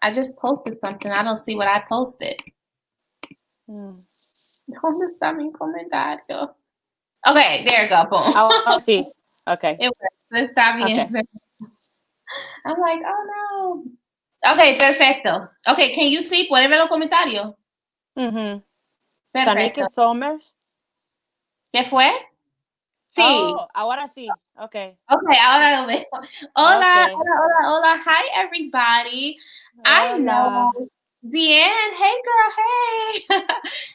I just posted something. I don't see what I posted. ¿Dónde está mi comentario? Okay, there you go. Boom. Oh, sí. Okay. It works. Está bien. Okay. I'm like, oh no. Okay, perfecto. Okay, can you see? ¿Pueden ver los comentarios? Tanika Somers. ¿Qué fue? Sí. Oh, ahora sí. Okay. Okay, ahora lo veo. Hola, Okay. hola. Hi, everybody. Hola. I know. Deanne, hey girl, hey.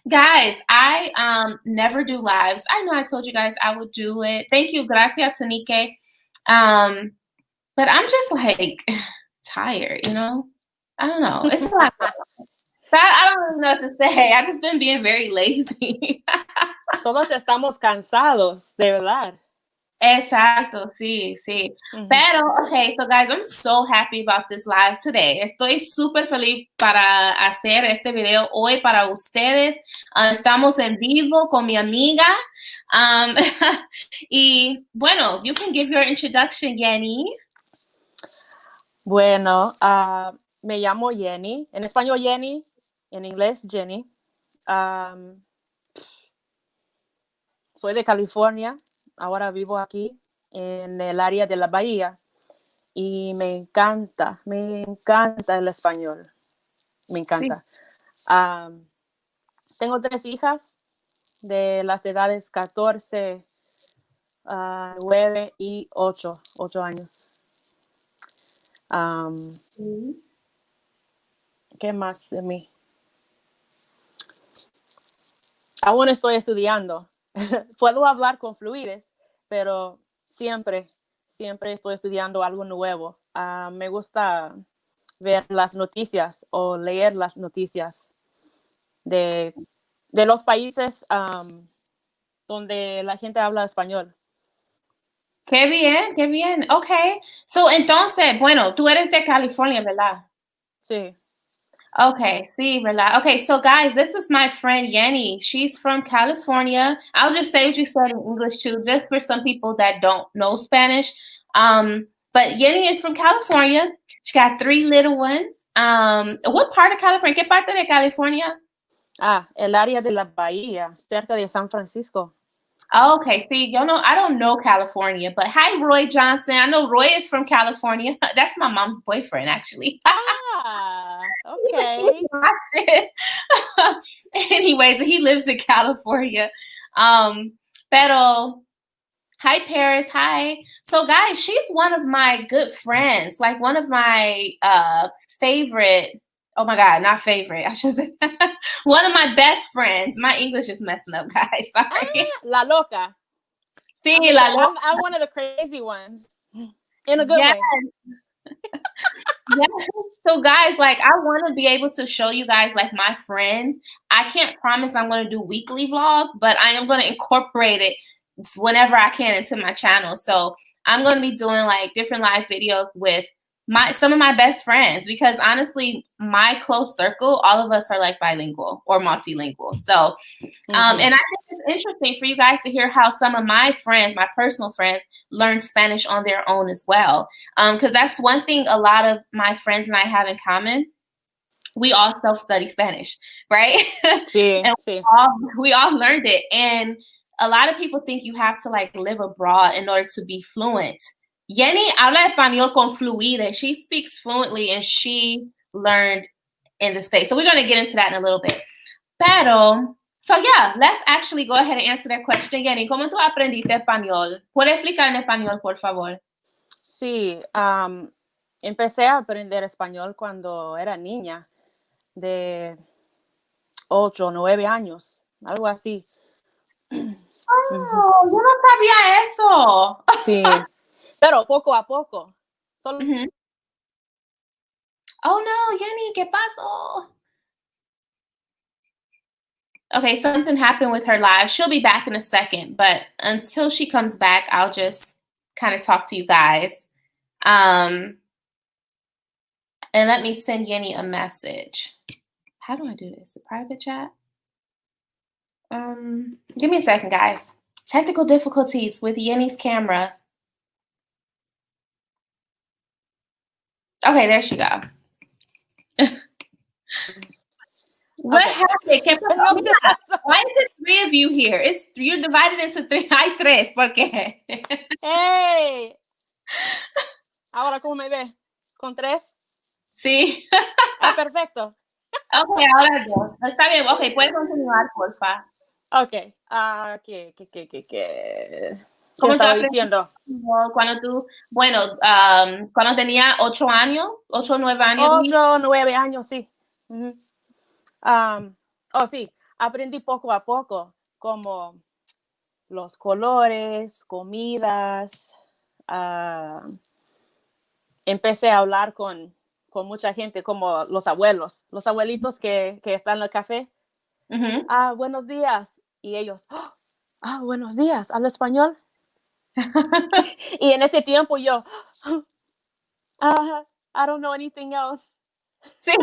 Guys, I never do lives. I know I told you guys I would do it. Thank you, gracias, Tanike. But I'm just like tired, you know? I don't know. It's a lot. I don't really know what to say. I've just been being very lazy. Todos estamos cansados, de verdad. Exacto, sí. Pero, okay, so guys, I'm so happy about this live today. Estoy súper feliz para hacer este video hoy para ustedes. Estamos en vivo con mi amiga. Y, bueno, you can give your introduction, Yenni. Bueno, me llamo Yenni. En español, Yenni. En inglés, Yenni. Soy de California. Ahora vivo aquí en el área de la Bahía y me encanta el español. Me encanta. Sí. Tengo 3 hijas de las edades 14, 9 y 8 años. ¿Qué más de mí? Aún estoy estudiando. Puedo hablar con Fluidez, pero siempre estoy estudiando algo nuevo. Me gusta ver las noticias o leer las noticias de los países donde la gente habla español. Qué bien. Okay. So, entonces, bueno, tú eres de California, ¿verdad? Sí. Okay, sí, ¿verdad? Okay, so guys, this is my friend Yenni. She's from California. I'll just say what you said in English too, just for some people that don't know Spanish. But Yenni is from California. She got 3 little ones. What part of California? ¿Qué parte de California? El área de la Bahía, cerca de San Francisco. Okay, see, I don't know California, but hi, Roy Johnson. I know Roy is from California. That's my mom's boyfriend, actually. Okay. Anyways, he lives in California. Pero hi, Paris. Hi. So, guys, she's one of my good friends, like one of my favorite. Oh my God, not favorite. I should say one of my best friends. My English is messing up, guys. Sorry. La loca. Sí, la loca. I'm one of the crazy ones. In a good way. Yes. So guys, like I want to be able to show you guys like my friends. I can't promise I'm going to do weekly vlogs, but I am going to incorporate it whenever I can into my channel. So I'm going to be doing like different live videos with some of my best friends, because honestly, my close circle, all of us are like bilingual or multilingual. So, and I think it's interesting for you guys to hear how some of my friends, my personal friends, learn Spanish on their own as well. Because that's one thing a lot of my friends and I have in common. We all self-study Spanish, right? Sí, and sí. We all learned it. And a lot of people think you have to like live abroad in order to be fluent. Yenni habla español con fluidez. She speaks fluently and she learned in the States. So we're going to get into that in a little bit. Pero, so yeah, let's actually go ahead and answer that question. Yenni, ¿cómo tú aprendiste español? ¿Puedes explicar en español, por favor? Sí, empecé a aprender español cuando era niña, de 8 o 9 años, algo así. Oh, yo no sabía eso. Sí, pero poco a poco. Solo... Oh no, Yenni, ¿qué pasó? Okay, something happened with her live. She'll be back in a second, but until she comes back, I'll just kind of talk to you guys. And let me send Yenni a message. How do I do this? A private chat? Give me a second, guys. Technical difficulties with Yenni's camera. Okay, there she go. What Okay. happened? ¿Qué pasó? No Mira, se pasó. why is it 3 of you here? You're divided into 3. Hay 3. ¿Por qué? ¡Hey! Ahora, ¿cómo me ve? ¿Con 3? Sí. Ah, perfecto. Ok, ahora 2. Está bien. Ok, puedes continuar, porfa. Ok. ¿Qué ¿Cómo tú estaba aprendiste diciendo? cuando tú, bueno, cuando tenía 8 años, 8 o 9 años? 8, 9 años, sí. Uh-huh. Sí, aprendí poco a poco, como los colores, comidas. Empecé a hablar con mucha gente, como los abuelitos que están en el café. Uh-huh. Buenos días. Y ellos, buenos días, ¿habla español? Y en ese tiempo yo, I don't know anything else. Sí.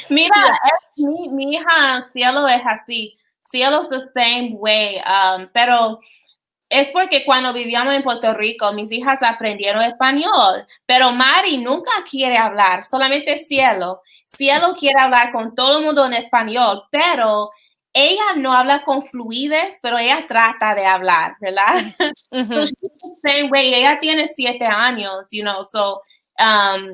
Mira, Yeah. mi hija Cielo es así. Cielo's the same way. Pero es porque cuando vivíamos en Puerto Rico, mis hijas aprendieron español, pero Mari nunca quiere hablar, solamente Cielo. Cielo quiere hablar con todo el mundo en español, pero ella no habla con fluidez, pero ella trata de hablar, ¿verdad? Uh-huh. So she's the same way. Ella tiene 7 años, so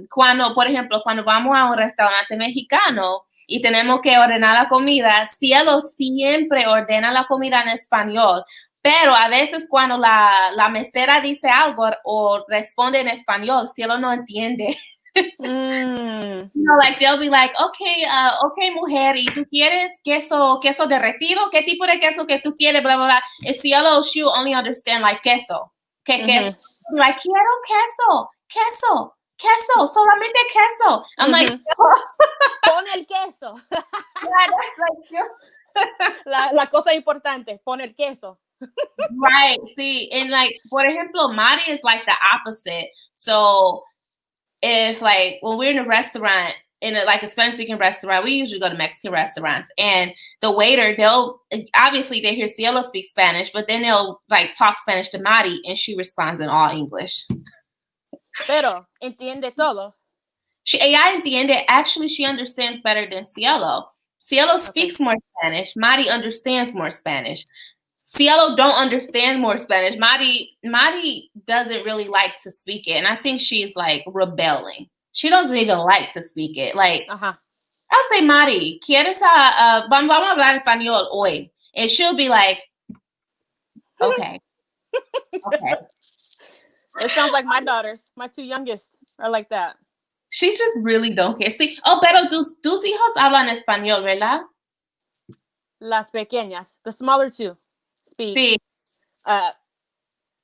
cuando, por ejemplo, cuando vamos a un restaurante mexicano y tenemos que ordenar la comida, Cielo siempre ordena la comida en español. Pero a veces cuando la mesera dice algo o responde en español, Cielo no entiende. Like they'll be like, okay, mujer, ¿y tú quieres queso derretido? ¿Qué tipo de queso que tú quieres? Blah, blah, blah. And Cielo, she'll only understand like queso. ¿Qué queso? Like, quiero queso, solamente queso. I'm like, pon el queso. Yeah, that's like, la cosa importante, pon el queso. Right. See, and like, por ejemplo, Mari is like the opposite. So if like when we're in a restaurant, in a Spanish speaking restaurant, we usually go to Mexican restaurants, and the waiter, they'll obviously they hear Cielo speak Spanish, but then they'll like talk Spanish to Mari, and she responds in all English. Pero entiende todo. Ella entiende. Actually, she understands better than Cielo. Cielo speaks more Spanish. Mari understands more Spanish. Cielo don't understand more Spanish. Mari doesn't really like to speak it, and I think she's like rebelling. She doesn't even like to speak it. Like, I'll say, Mari, ¿quieres vamos a hablar español hoy? And she'll be like, okay. Okay. It sounds like my daughters, my 2 youngest are like that. She just really don't care. Sí. Pero tus hijos hablan español, ¿verdad? Las pequeñas, the smaller 2 speak. Sí.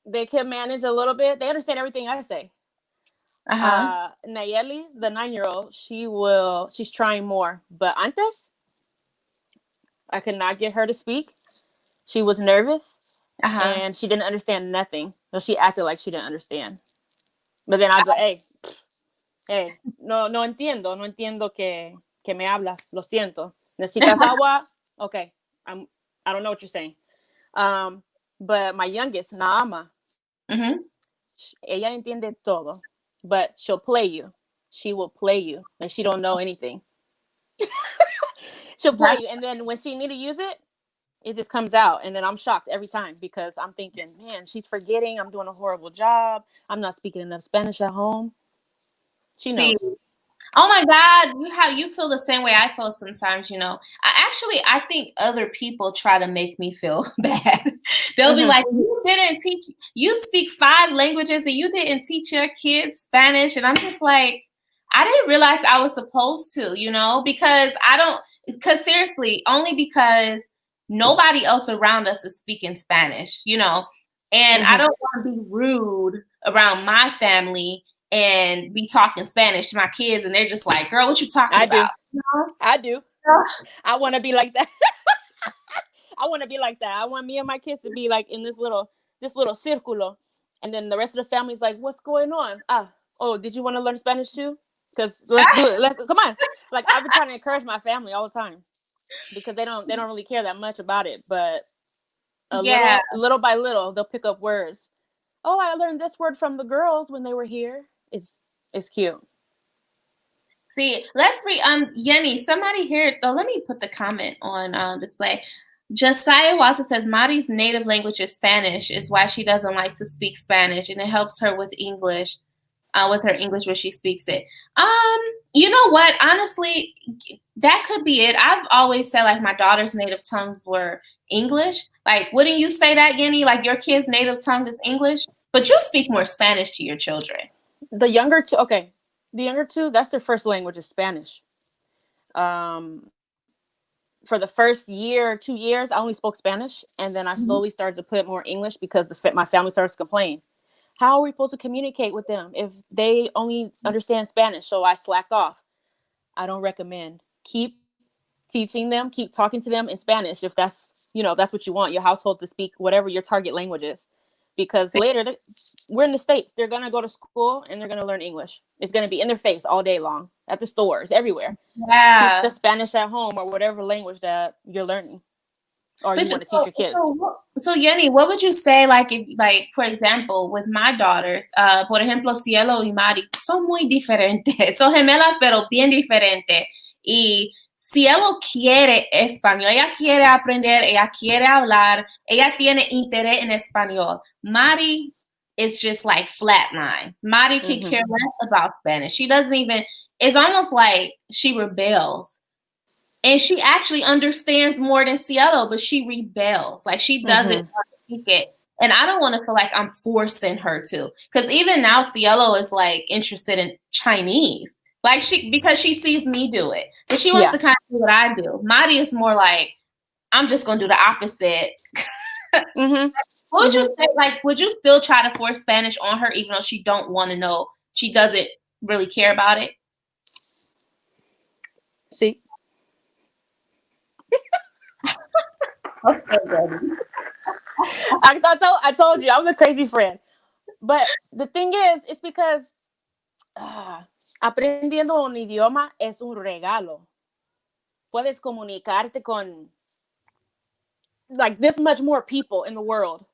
They can manage a little bit. They understand everything I say. Nayeli, the 9-year-old, she's trying more. But antes, I could not get her to speak. She was nervous and she didn't understand nothing. So she acted like she didn't understand. But then I was like, hey, no entiendo que me hablas. Lo siento. ¿Necesitas agua? Okay. I don't know what you're saying. But my youngest, Naama, ella entiende todo, but she'll play you. She will play you like she don't know anything. She'll play you, and then when she need to use it, it just comes out, and then I'm shocked every time because I'm thinking, man, she's forgetting. I'm doing a horrible job. I'm not speaking enough Spanish at home. She knows. Sí. Oh my God, you feel the same way I feel sometimes, I think other people try to make me feel bad. They'll be like, you speak 5 languages and you didn't teach your kids Spanish. And I'm just like, I didn't realize I was supposed to, because seriously, only because nobody else around us is speaking Spanish, and I don't want to be rude around my family and be talking Spanish to my kids, and they're just like, girl, what you talking about? I do. I want to be like that. I want to be like that. I want me and my kids to be like in this little círculo, and then the rest of the family's like, what's going on? Did you want to learn Spanish too? Because let's do it. Come on. Like, I've been trying to encourage my family all the time because they don't really care that much about it, but little by little they'll pick up words. I learned this word from the girls when they were here. It's cute. See, let's read. Yenni, somebody here. Oh, let me put the comment on display. Josiah Watson says Mari's native language is Spanish, is why she doesn't like to speak Spanish, and it helps her with English, with her English when she speaks it. You know what? Honestly, that could be it. I've always said like my daughter's native tongues were English. Like, wouldn't you say that, Yenni? Like your kid's native tongue is English, but you speak more Spanish to your children. The younger two, that's their first language is Spanish. For the first year or 2 years, I only spoke Spanish, and then I slowly started to put more English because my family started to complain. How are we supposed to communicate with them if they only understand Spanish? So I slacked off. I don't recommend. Keep teaching them, keep talking to them in Spanish if that's what you want your household to speak, whatever your target language is. Because later, we're in the States. They're going to go to school and they're going to learn English. It's going to be in their face all day long, at the stores, everywhere. Yeah. Keep the Spanish at home or whatever language that you're learning or you want to teach your kids. So Yenni, what would you say, for example, with my daughters, por ejemplo, Cielo y Mari, son muy diferentes. Son gemelas, pero bien diferentes. Y Cielo quiere español, ella quiere aprender, ella quiere hablar, ella tiene interés en español. Mari is just like flatline. Mari can care less about Spanish. She doesn't even, it's almost like she rebels. And she actually understands more than Cielo, but she rebels. Like she doesn't speak it. And I don't want to feel like I'm forcing her to. Because even now, Cielo is like interested in Chinese. Like because she sees me do it. So she wants to kind of do what I do. Mari is more like, I'm just going to do the opposite. What would you say? Like, would you still try to force Spanish on her, even though she don't want to know, she doesn't really care about it? See? Okay, baby. I told you, I'm the crazy friend. But the thing is, it's because aprendiendo un idioma es un regalo. Puedes comunicarte con like this much more people in the world.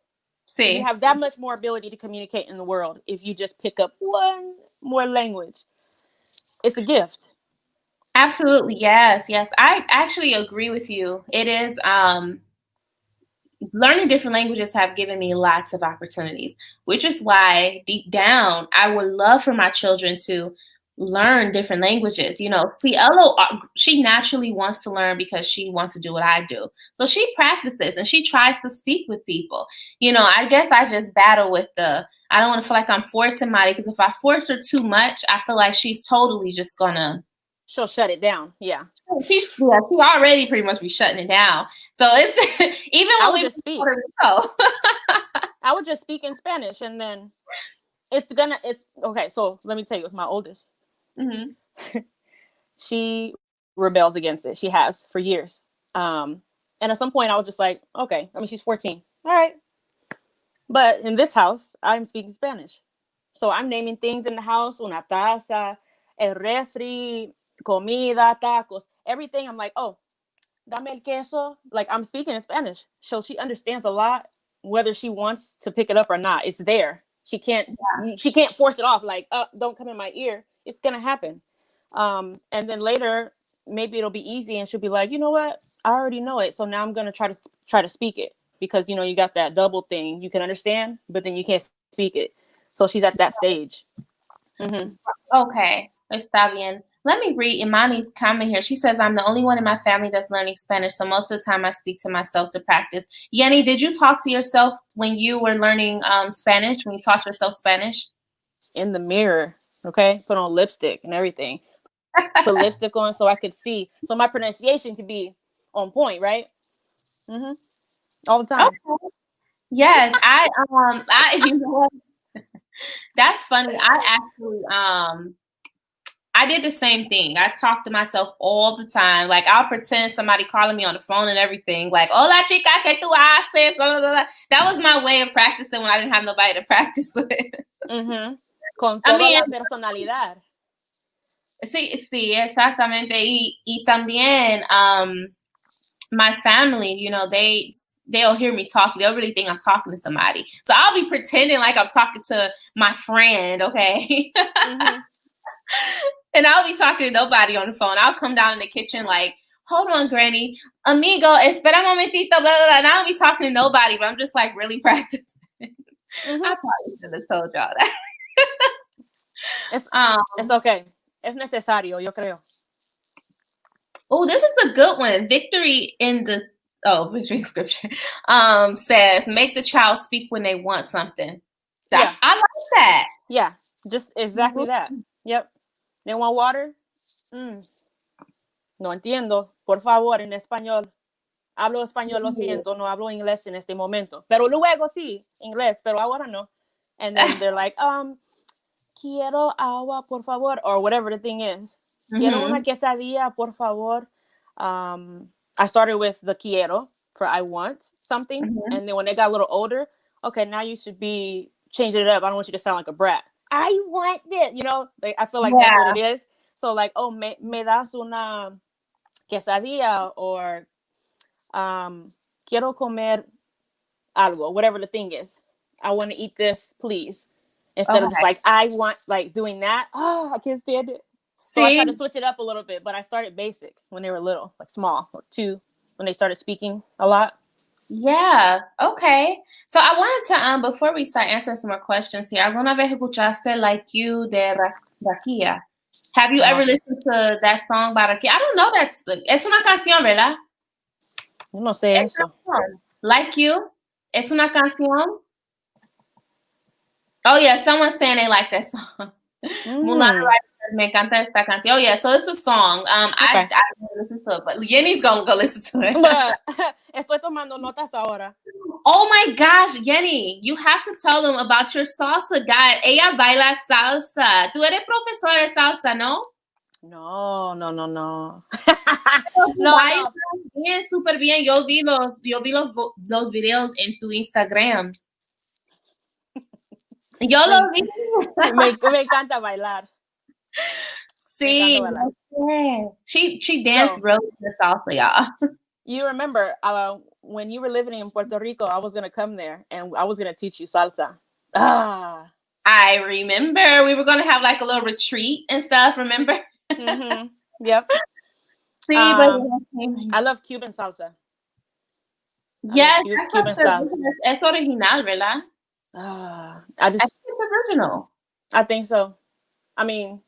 See. You have that much more ability to communicate in the world if you just pick up one more language. It's a gift. Absolutely. Yes. I actually agree with you. It is, learning different languages have given me lots of opportunities, which is why deep down, I would love for my children to learn different languages. You know, Cielo, she naturally wants to learn because she wants to do what I do. So she practices and she tries to speak with people. You know, I guess I just battle with I don't want to feel like I'm forcing Mari, because if I force her too much, I feel like she's totally just gonna, she'll shut it down. Yeah. She already pretty much be shutting it down. So it's even when we just speak. I would just speak in Spanish, and then it's okay. So let me tell you, with my oldest, she rebels against it. She has for years. And at some point, I was just like, okay. I mean, she's 14. All right. But in this house, I'm speaking Spanish. So I'm naming things in the house: una taza, el refri, comida, tacos, everything. I'm like, oh, dame el queso. Like, I'm speaking in Spanish. So she understands a lot, whether she wants to pick it up or not. It's there. She can't force it off. Like, don't come in my ear. It's going to happen. And then later, maybe it'll be easy. And she'll be like, you know what? I already know it. So now I'm going to try to speak it, because, you know, you got that double thing. You can understand, but then you can't speak it. So she's at that stage. Okay. Está bien. Let me read Imani's comment here. She says, I'm the only one in my family that's learning Spanish, so most of the time I speak to myself to practice. Yenni, did you talk to yourself when you were learning Spanish, when you taught yourself Spanish? In the mirror, okay? Put on lipstick and everything. Put lipstick on so I could see, so my pronunciation could be on point, right? All the time. Okay. Yes, I you know what? That's funny. I actually I did the same thing. I talk to myself all the time. Like, I'll pretend somebody calling me on the phone and everything. Like, hola chica, ¿qué tú haces? Blah, blah, blah. That was my way of practicing when I didn't have nobody to practice with. Con toda la personalidad. Sí, exactamente. Y también, my family, you know, they'll hear me talk. They'll really think I'm talking to somebody. So I'll be pretending like I'm talking to my friend, okay? And I'll be talking to nobody on the phone. I'll come down in the kitchen like, hold on, Granny. Amigo, espera un momentito, blah, blah, blah. And I don't be talking to nobody, but I'm just like really practicing. I probably should have told y'all that. It's okay. Es necesario, yo creo. Oh, this is a good one. Victory scripture says, make the child speak when they want something. I like that. Yeah, just exactly that. Yep. They want water? No entiendo. Por favor, en español. Hablo español, lo siento. No hablo inglés en este momento. Pero luego sí, inglés, pero ahora no. And then they're like, quiero agua, por favor, or whatever the thing is. Quiero una quesadilla, por favor. I started with the quiero for I want something. And then when they got a little older, okay, now you should be changing it up. I don't want you to sound like a brat. I want this, you know? Like, I feel like that's what it is. So like, oh, me das una quesadilla, or quiero comer algo, whatever the thing is. I want to eat this, please. Instead of just like, I want, like doing that. Oh, I can't stand it. So I tried to switch it up a little bit, but I started basic when they were little, like small, or 2, when they started speaking a lot. Yeah, okay. So I wanted to, before we start answering some more questions here, ¿alguna vez escuchaste Like You de Rakia? Have you ever listened to that song by Rakia? I don't know, es una canción, ¿verdad? No sé eso. Like You, es una canción. Oh yeah, someone's saying they like that song. Mulan me encanta esta canción. Oh yeah, so it's a song. I didn't listen to it, but Yenny's gonna go listen to it. But estoy tomando notas ahora. Oh my gosh, Yeni, you have to tell them about your salsa guy. Ella baila salsa. Tú eres profesora de salsa, ¿no? No. No. Bien, súper bien. Yo vi los videos en tu Instagram. Yo lo vi. Me encanta bailar. Sí. She danced really good salsa, y'all. You remember when you were living in Puerto Rico, I was going to come there and I was going to teach you salsa. I remember we were going to have like a little retreat and stuff, remember? Yep. Sí, I love Cuban salsa. Yes, Cuban style. Es original, ¿verdad? I think it's original. I think so. I mean,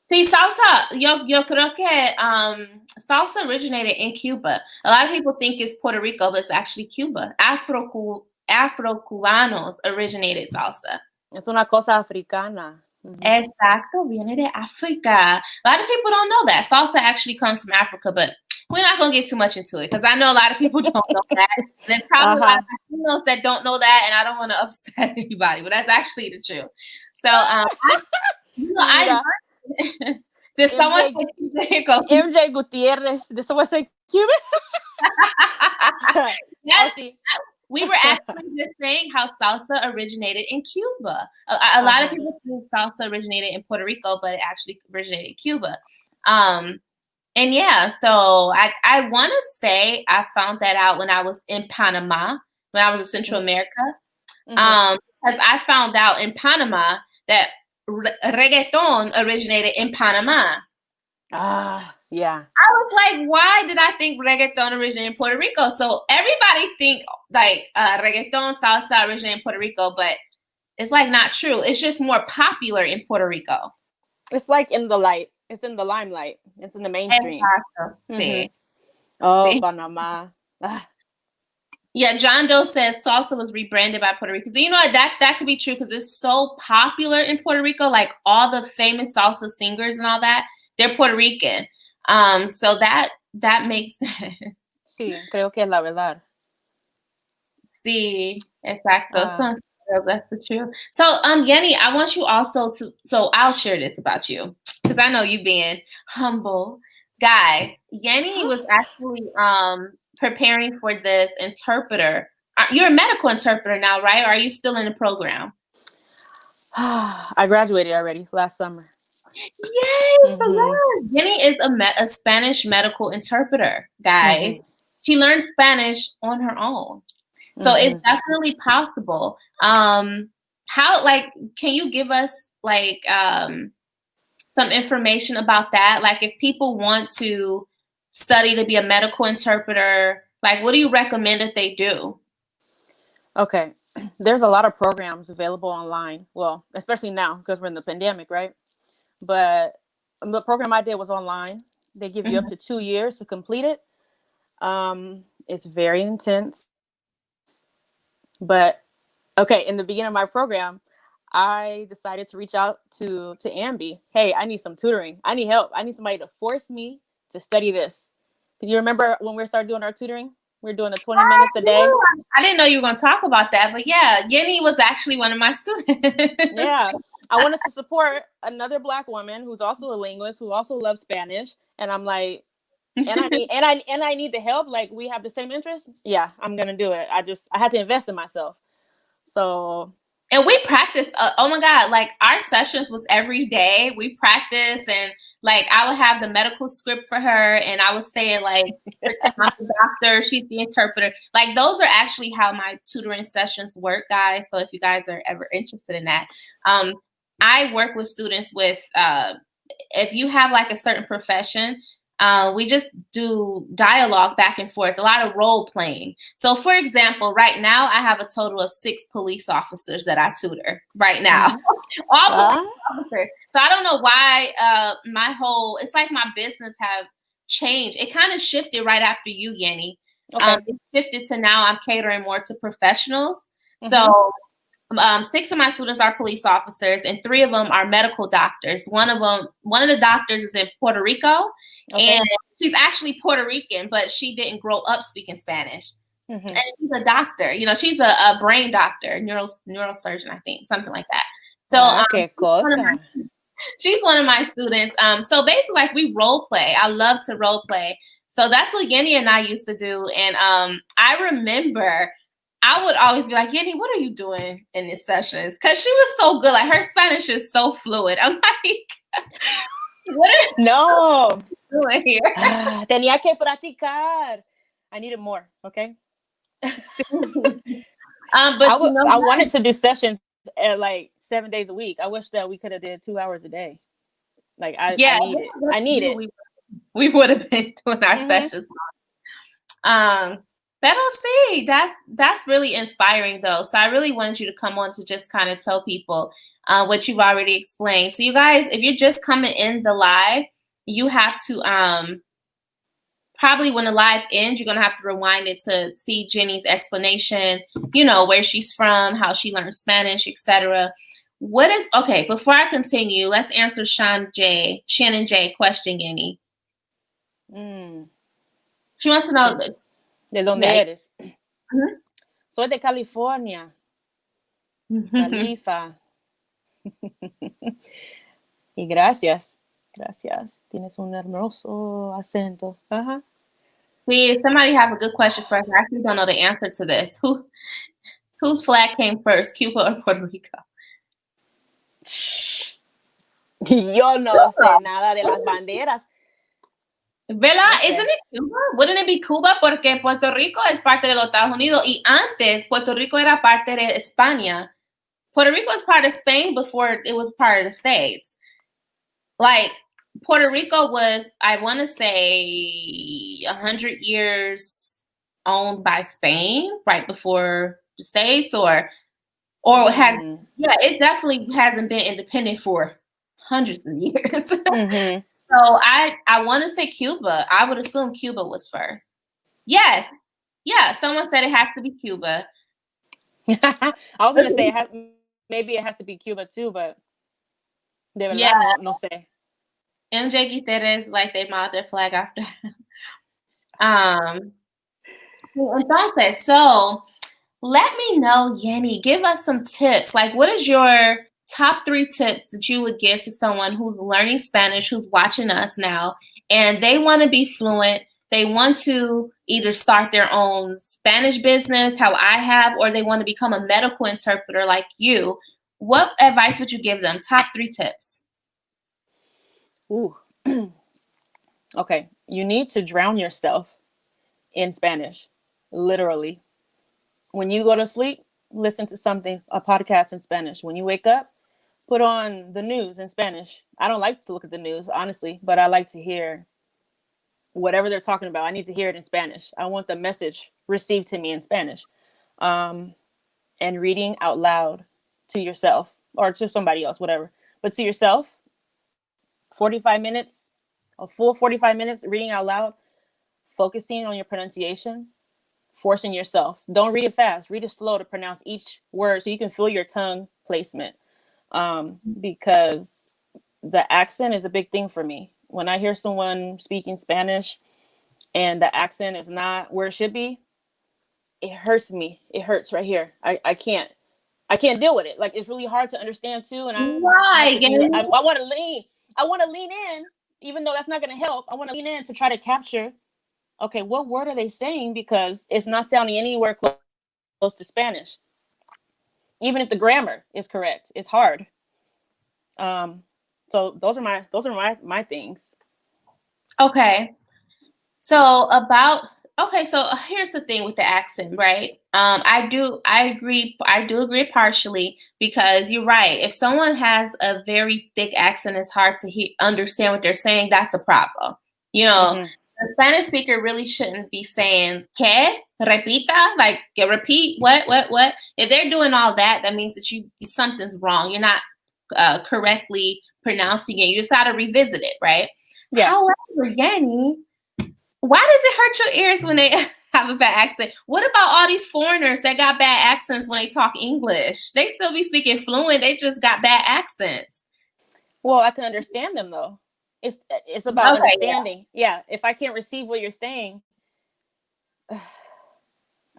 see, salsa, yo creo que salsa originated in Cuba. A lot of people think it's Puerto Rico, but it's actually Cuba. Afro-cubanos originated salsa. Es una cosa africana. Exacto, viene de Africa. A lot of people don't know that. Salsa actually comes from Africa, but we're not going to get too much into it because I know a lot of people don't know that. There's probably a lot of Latinos that don't know that, and I don't want to upset anybody, but that's actually the truth. So, did someone say MJ Gutierrez? Did someone say Cuban? Yes. We were actually just saying how salsa originated in Cuba. A lot of people think salsa originated in Puerto Rico, but it actually originated in Cuba. And yeah, so I want to say I found that out when I was in Panama, when I was in Central America. Because I found out in Panama that reggaeton originated in Panama. Yeah. I was like, why did I think reggaeton originated in Puerto Rico? So everybody think like reggaeton, salsa originated in Puerto Rico, but it's like not true. It's just more popular in Puerto Rico. It's like in the light. It's in the limelight. It's in the mainstream. Panama. Yeah, John Doe says salsa was rebranded by Puerto Rico. So you know what? That could be true because it's so popular in Puerto Rico. Like all the famous salsa singers and all that, they're Puerto Rican. So that makes sense. Sí, creo que es la verdad. Sí, exacto. That's the truth. So, Yenni, I want you also to. So I'll share this about you because I know you being humble, guys. Yenni was actually preparing for this interpreter. You're a medical interpreter now, right? Or are you still in the program? I graduated already last summer. Yay! So yeah, Yenni is a Spanish medical interpreter, guys. She learned Spanish on her own. So it's definitely possible. How, like, can you give us like some information about that? Like if people want to study to be a medical interpreter, like what do you recommend that they do? Okay. There's a lot of programs available online. Well, especially now because we're in the pandemic, right? But the program I did was online. They give you up to 2 years to complete it. It's very intense. But okay, in the beginning of my program, I decided to reach out to Ambi. Hey, I need some tutoring. I need help. I need somebody to force me to study this. Can you remember when we started doing our tutoring? We were doing the 20 minutes a day. I didn't know you were going to talk about that, but yeah, Yenni was actually one of my students. Yeah. I wanted to support another Black woman who's also a linguist, who also loves Spanish. And I'm like, and I need the help. Like, we have the same interest. Yeah, I'm going to do it. I had to invest in myself. So. And we practiced, oh my God, like our sessions was every day. We practiced and like I would have the medical script for her and I would say like, I'm the doctor, she's the interpreter. Like those are actually how my tutoring sessions work, guys. So if you guys are ever interested in that, I work with students with, if you have like a certain profession, we just do dialogue back and forth, a lot of role playing. So for example, right now I have a total of 6 police officers that I tutor right now. All police officers. So I don't know why it's like my business have changed. It kind of shifted right after you, Yenni. Okay. It shifted to now I'm catering more to professionals. So 6 of my students are police officers and 3 of them are medical doctors. One of the doctors is in Puerto Rico. Okay. And she's actually Puerto Rican, but she didn't grow up speaking Spanish. And she's a doctor. You know, she's a brain doctor, neurosurgeon, I think, something like that. So she's one of my students. So basically, like we role play. I love to role play. So that's what Yenni and I used to do. And I remember I would always be like, Yenni, what are you doing in these sessions? Because she was so good. Like her Spanish is so fluid. I'm like, what are you doing here? Tenía que practicar. I needed more. Okay. But I wanted to do sessions at like 7 days a week. I wish that we could have did 2 hours a day. Like I need it. We would have been doing our sessions. Pero sí, that's really inspiring though. So I really wanted you to come on to just kind of tell people what you've already explained. So you guys, if you're just coming in the live, you have to probably when the live ends, you're going to have to rewind it to see Jenny's explanation, you know, where she's from, how she learned Spanish, etc. Okay, before I continue, let's answer Shannon J question, Yenni. She wants to know ¿De dónde eres? Soy de California. Califa. Y gracias. Gracias. Tienes un hermoso acento. See, somebody have a good question for us. I actually don't know the answer to this. Whose flag came first, Cuba or Puerto Rico? Yo no sé nada de las banderas. ¿Verdad? Isn't it Cuba? Wouldn't it be Cuba? Porque Puerto Rico es parte de los Estados Unidos y antes Puerto Rico era parte de España. Puerto Rico was part of Spain before it was part of the States. Like Puerto Rico was, I want to say 100 years owned by Spain right before the States it definitely hasn't been independent for hundreds of years. So I want to say Cuba. I would assume Cuba was first. Yes. Yeah, someone said it has to be Cuba. I was going to say maybe it has to be Cuba too, but de verdad no sé. MJ Guiterres, like they modeled their flag after. Entonces, so let me know, Yenni, give us some tips. Like, what is your top 3 tips that you would give to someone who's learning Spanish, who's watching us now, and they want to be fluent? They want to either start their own Spanish business, how I have, or they want to become a medical interpreter like you. What advice would you give them? Top 3 tips. Ooh. Okay. You need to drown yourself in Spanish, literally. When you go to sleep, listen to something, a podcast in Spanish. When you wake up, put on the news in Spanish. I don't like to look at the news, honestly, but I like to hear whatever they're talking about. I need to hear it in Spanish. I want the message received to me in Spanish. And reading out loud to yourself or to somebody else, whatever. But to yourself, 45 minutes, a full 45 minutes reading out loud, focusing on your pronunciation, forcing yourself. Don't read it fast. Read it slow to pronounce each word so you can feel your tongue placement. Because the accent is a big thing for me. When I hear someone speaking Spanish and the accent is not where it should be, it hurts me. It hurts right here. I can't deal with it. Like, it's really hard to understand too. And Right. I want to lean in, even though that's not going to help. I want to lean in to try to capture, okay, what word are they saying? Because it's not sounding anywhere close to Spanish. Even if the grammar is correct, it's hard. So those are my things. Okay. So here's the thing with the accent, right? I do agree partially, because you're right. If someone has a very thick accent, it's hard to understand what they're saying. That's a problem. You know, the Spanish speaker really shouldn't be saying "que repita," like repeat what. If they're doing all that, that means that something's wrong. You're not correctly pronouncing it. You just got to revisit it, right? Yeah. However, Yenni, why does it hurt your ears when they have a bad accent? What about all these foreigners that got bad accents when they talk English? They still be speaking fluent. They just got bad accents. Well, I can understand them though. It's about understanding. Yeah. If I can't receive what you're saying, I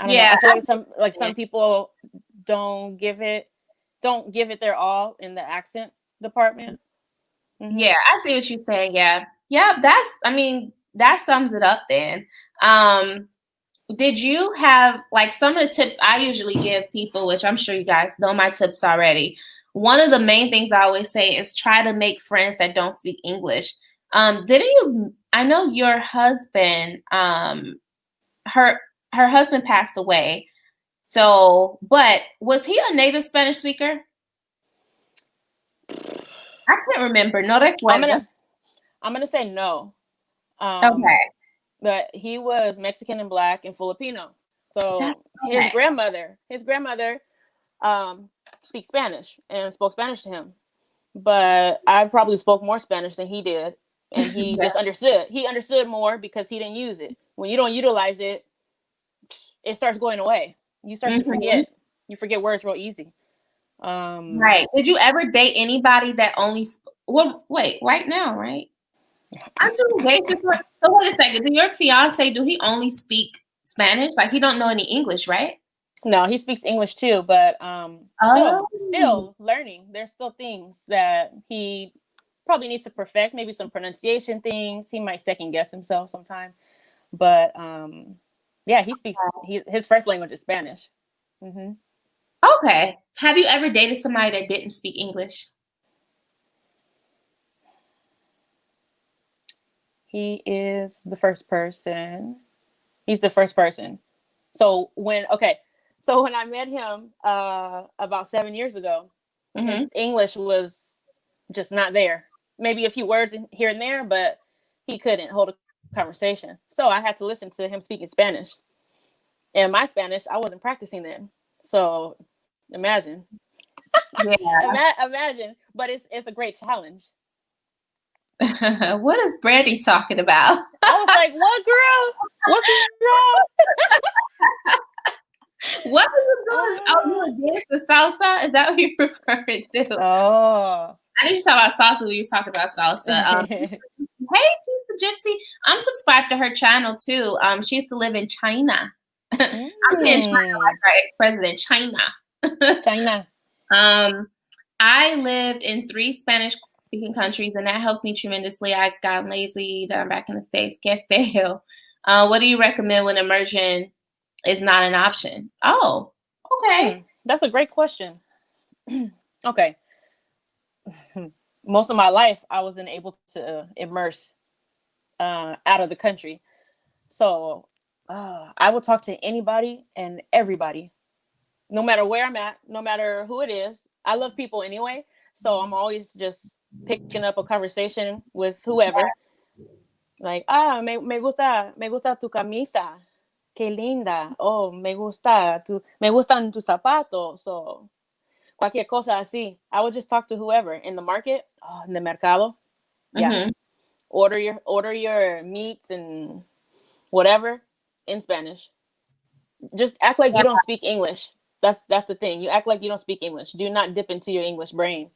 don't know. I feel like some people don't give it their all in the accent department. Yeah, I see what you're saying. Yeah. That sums it up then. Did you have, like, some of the tips I usually give people, which I'm sure you guys know my tips already. One of the main things I always say is try to make friends that don't speak English. I know your husband, her husband passed away. So, but was he a native Spanish speaker? I can't remember. No recuerdo. I'm gonna say no. Okay. But he was Mexican and Black and Filipino. So his grandmother speaks Spanish and spoke Spanish to him. But I probably spoke more Spanish than he did. And he just understood. He understood more because he didn't use it. When you don't utilize it, it starts going away. You start to forget. You forget words real easy. Right. Did you ever date anybody that only right now, right? I'm doing dates. So wait a second. Do your fiance, do he only speak Spanish? Like, he don't know any English, right? No, he speaks English too, but still learning. There's still things that he probably needs to perfect, maybe some pronunciation things. He might second guess himself sometime. But yeah, he speaks his first language is Spanish. Okay. Have you ever dated somebody that didn't speak English? He is the first person. He's the first person. So when I met him about 7 years ago, his English was just not there. Maybe a few words here and there, but he couldn't hold a conversation. So I had to listen to him speaking Spanish. And my Spanish, I wasn't practicing then. So imagine. Yeah. Imagine. But it's a great challenge. What is Brandy talking about? I was like, what, girl? What's wrong? What was you doing? Oh, you dance the salsa? Is that what you're referring to? Oh. I need to talk about salsa when you talking about salsa. Hey, Peace the Gypsy. I'm subscribed to her channel too. She used to live in China. I'm saying China like our ex-president, China. I lived in 3 Spanish-speaking countries, and that helped me tremendously. I got lazy, then I'm back in the States. Que feo. What do you recommend when immersion is not an option? Oh, okay. That's a great question. Okay. Most of my life, I wasn't able to immerse out of the country. So I will talk to anybody and everybody, no matter where I'm at, no matter who it is. I love people anyway. So I'm always just picking up a conversation with whoever. Like, me gusta tu camisa. Qué linda. Oh, me gustan tus zapatos. So, cualquier cosa así. I would just talk to whoever in the market, in the mercado. Yeah. Mm-hmm. Order your meats and whatever in Spanish. Just act like you don't speak English. That's the thing. You act like you don't speak English. Do not dip into your English brain.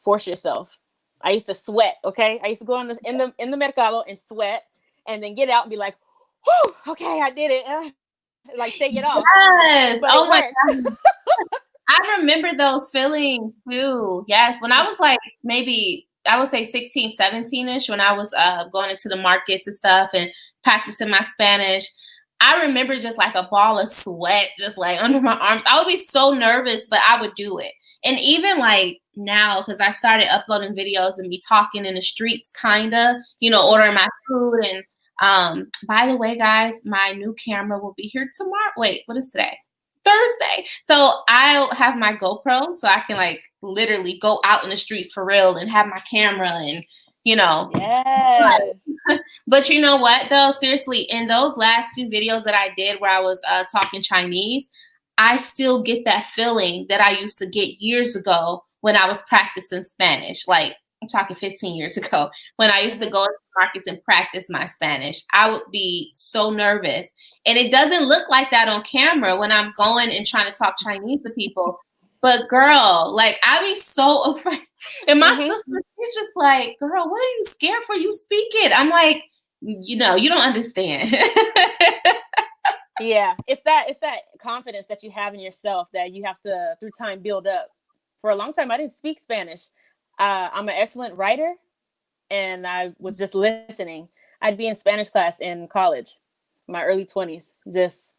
Force yourself. I used to sweat. Okay, I used to go in the mercado and sweat, and then get out and be like, "Whew, okay, I did it." Like shake it off. Yes. But Oh it my worked. God. I remember those feelings too. Yes. When I was like maybe I would say 16, 17-ish, when I was going into the markets and stuff and practicing my Spanish, I remember just like a ball of sweat just like under my arms. I would be so nervous, but I would do it. And even like now, because I started uploading videos and be talking in the streets, kind of, ordering my food. And by the way, guys, my new camera will be here tomorrow. Wait, what is today? Thursday. So I'll have my GoPro so I can like literally go out in the streets for real and have my camera and Yes. But you know what though? Seriously, in those last few videos that I did where I was talking Chinese, I still get that feeling that I used to get years ago when I was practicing Spanish. Like I'm talking 15 years ago when I used to go into markets and practice my Spanish. I would be so nervous. And it doesn't look like that on camera when I'm going and trying to talk Chinese to people. But girl, like I be so afraid. And my sister, she's just like, girl, what are you scared for? You speak it. I'm like, you don't understand. Yeah, it's that confidence that you have in yourself that you have to through time build up. For a long time, I didn't speak Spanish. I'm an excellent writer, and I was just listening. I'd be in Spanish class in college, my early 20s. Just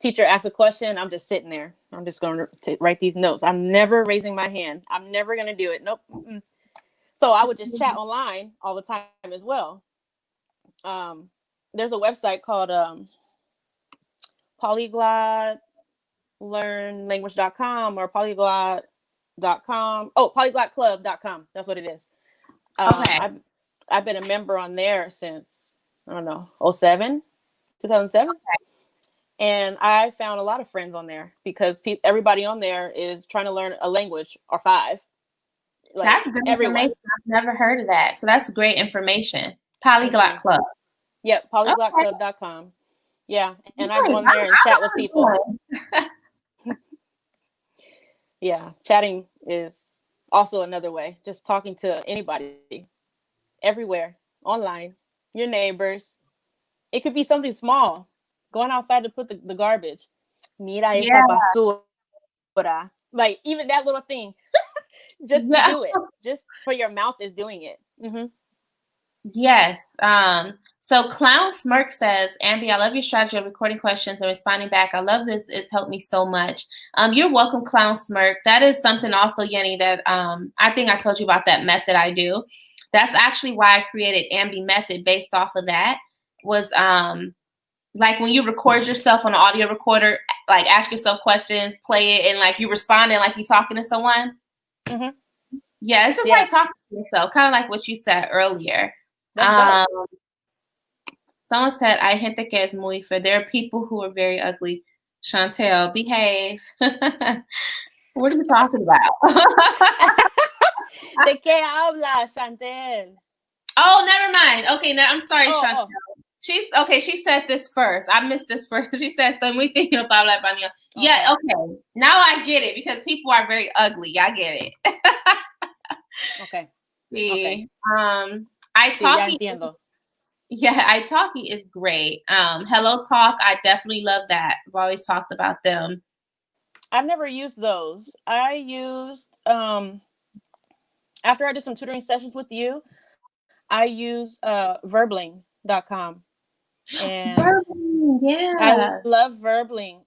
teacher asks a question, I'm just sitting there. I'm just going to write these notes. I'm never raising my hand. I'm never going to do it. Nope. Mm-mm. So I would just chat online all the time as well. There's a website called polyglotlearnlanguage.com or polyglot.com. Oh, polyglotclub.com. That's what it is. Okay. I've been a member on there since, I don't know, 2007. Okay. And I found a lot of friends on there because everybody on there is trying to learn a language or 5. Like that's good information. I've never heard of that. So that's great information. Polyglot Club. Yep, polyglotclub.com. Yeah, and I go on there and chat with people. Yeah, chatting is also another way. Just talking to anybody, everywhere, online, your neighbors. It could be something small. Going outside to put the garbage. Mira esta basura. Like even that little thing. Just to do it. Just for your mouth is doing it. Mm-hmm. Yes. So Clown Smirk says, Ambi, I love your strategy of recording questions and responding back. I love this. It's helped me so much. You're welcome, Clown Smirk. That is something also, Yenni, that I think I told you about that method I do. That's actually why I created Ambi Method based off of that. Was like when you record yourself on an audio recorder, like ask yourself questions, play it, and like you responding like you're talking to someone. Mm-hmm. Yeah, it's just like talking to yourself, kind of like what you said earlier. Someone said, "I gente que es muy feo." There are people who are very ugly. Chantel, behave. What are you talking about? ¿De qué habla, Chantel? Oh, never mind. Okay, now I'm sorry, Chantel. She said this first. I missed this first. She said, "Estoy muy thinking about la español." Yeah, okay. Now I get it because people are very ugly. I get it. Okay. Sí. Okay. italki is great. Hello Talk, I definitely love that. I've always talked about them. I've never used those. I used after I did some tutoring sessions with you, I used Verbling.com. And Verbling, yeah. I love Verbling.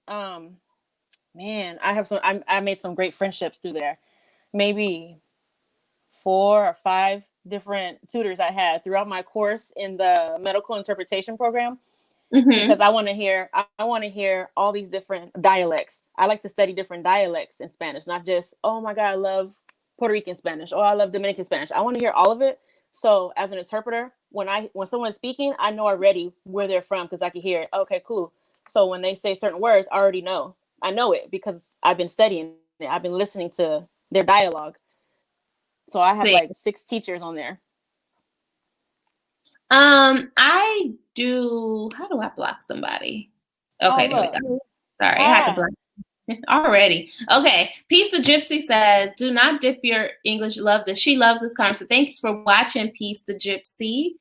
Man, I made some great friendships through there. Maybe 4 or 5 different tutors I had throughout my course in the medical interpretation program. Mm-hmm. Because I want to hear all these different dialects. I like to study different dialects in Spanish, not just, oh my God, I love Puerto Rican Spanish. Oh, I love Dominican Spanish. I want to hear all of it. So as an interpreter, when someone is speaking, I know already where they're from because I can hear it. Okay, cool. So when they say certain words, I already know. I know it because I've been studying it. I've been listening to their dialogue. So I have like 6 teachers on there. I do. How do I block somebody? Okay, there we go. Sorry, I had to block already. Okay, Peace the Gypsy says, "Do not dip your English. Love this. She loves this conversation. Thanks for watching, Peace the Gypsy.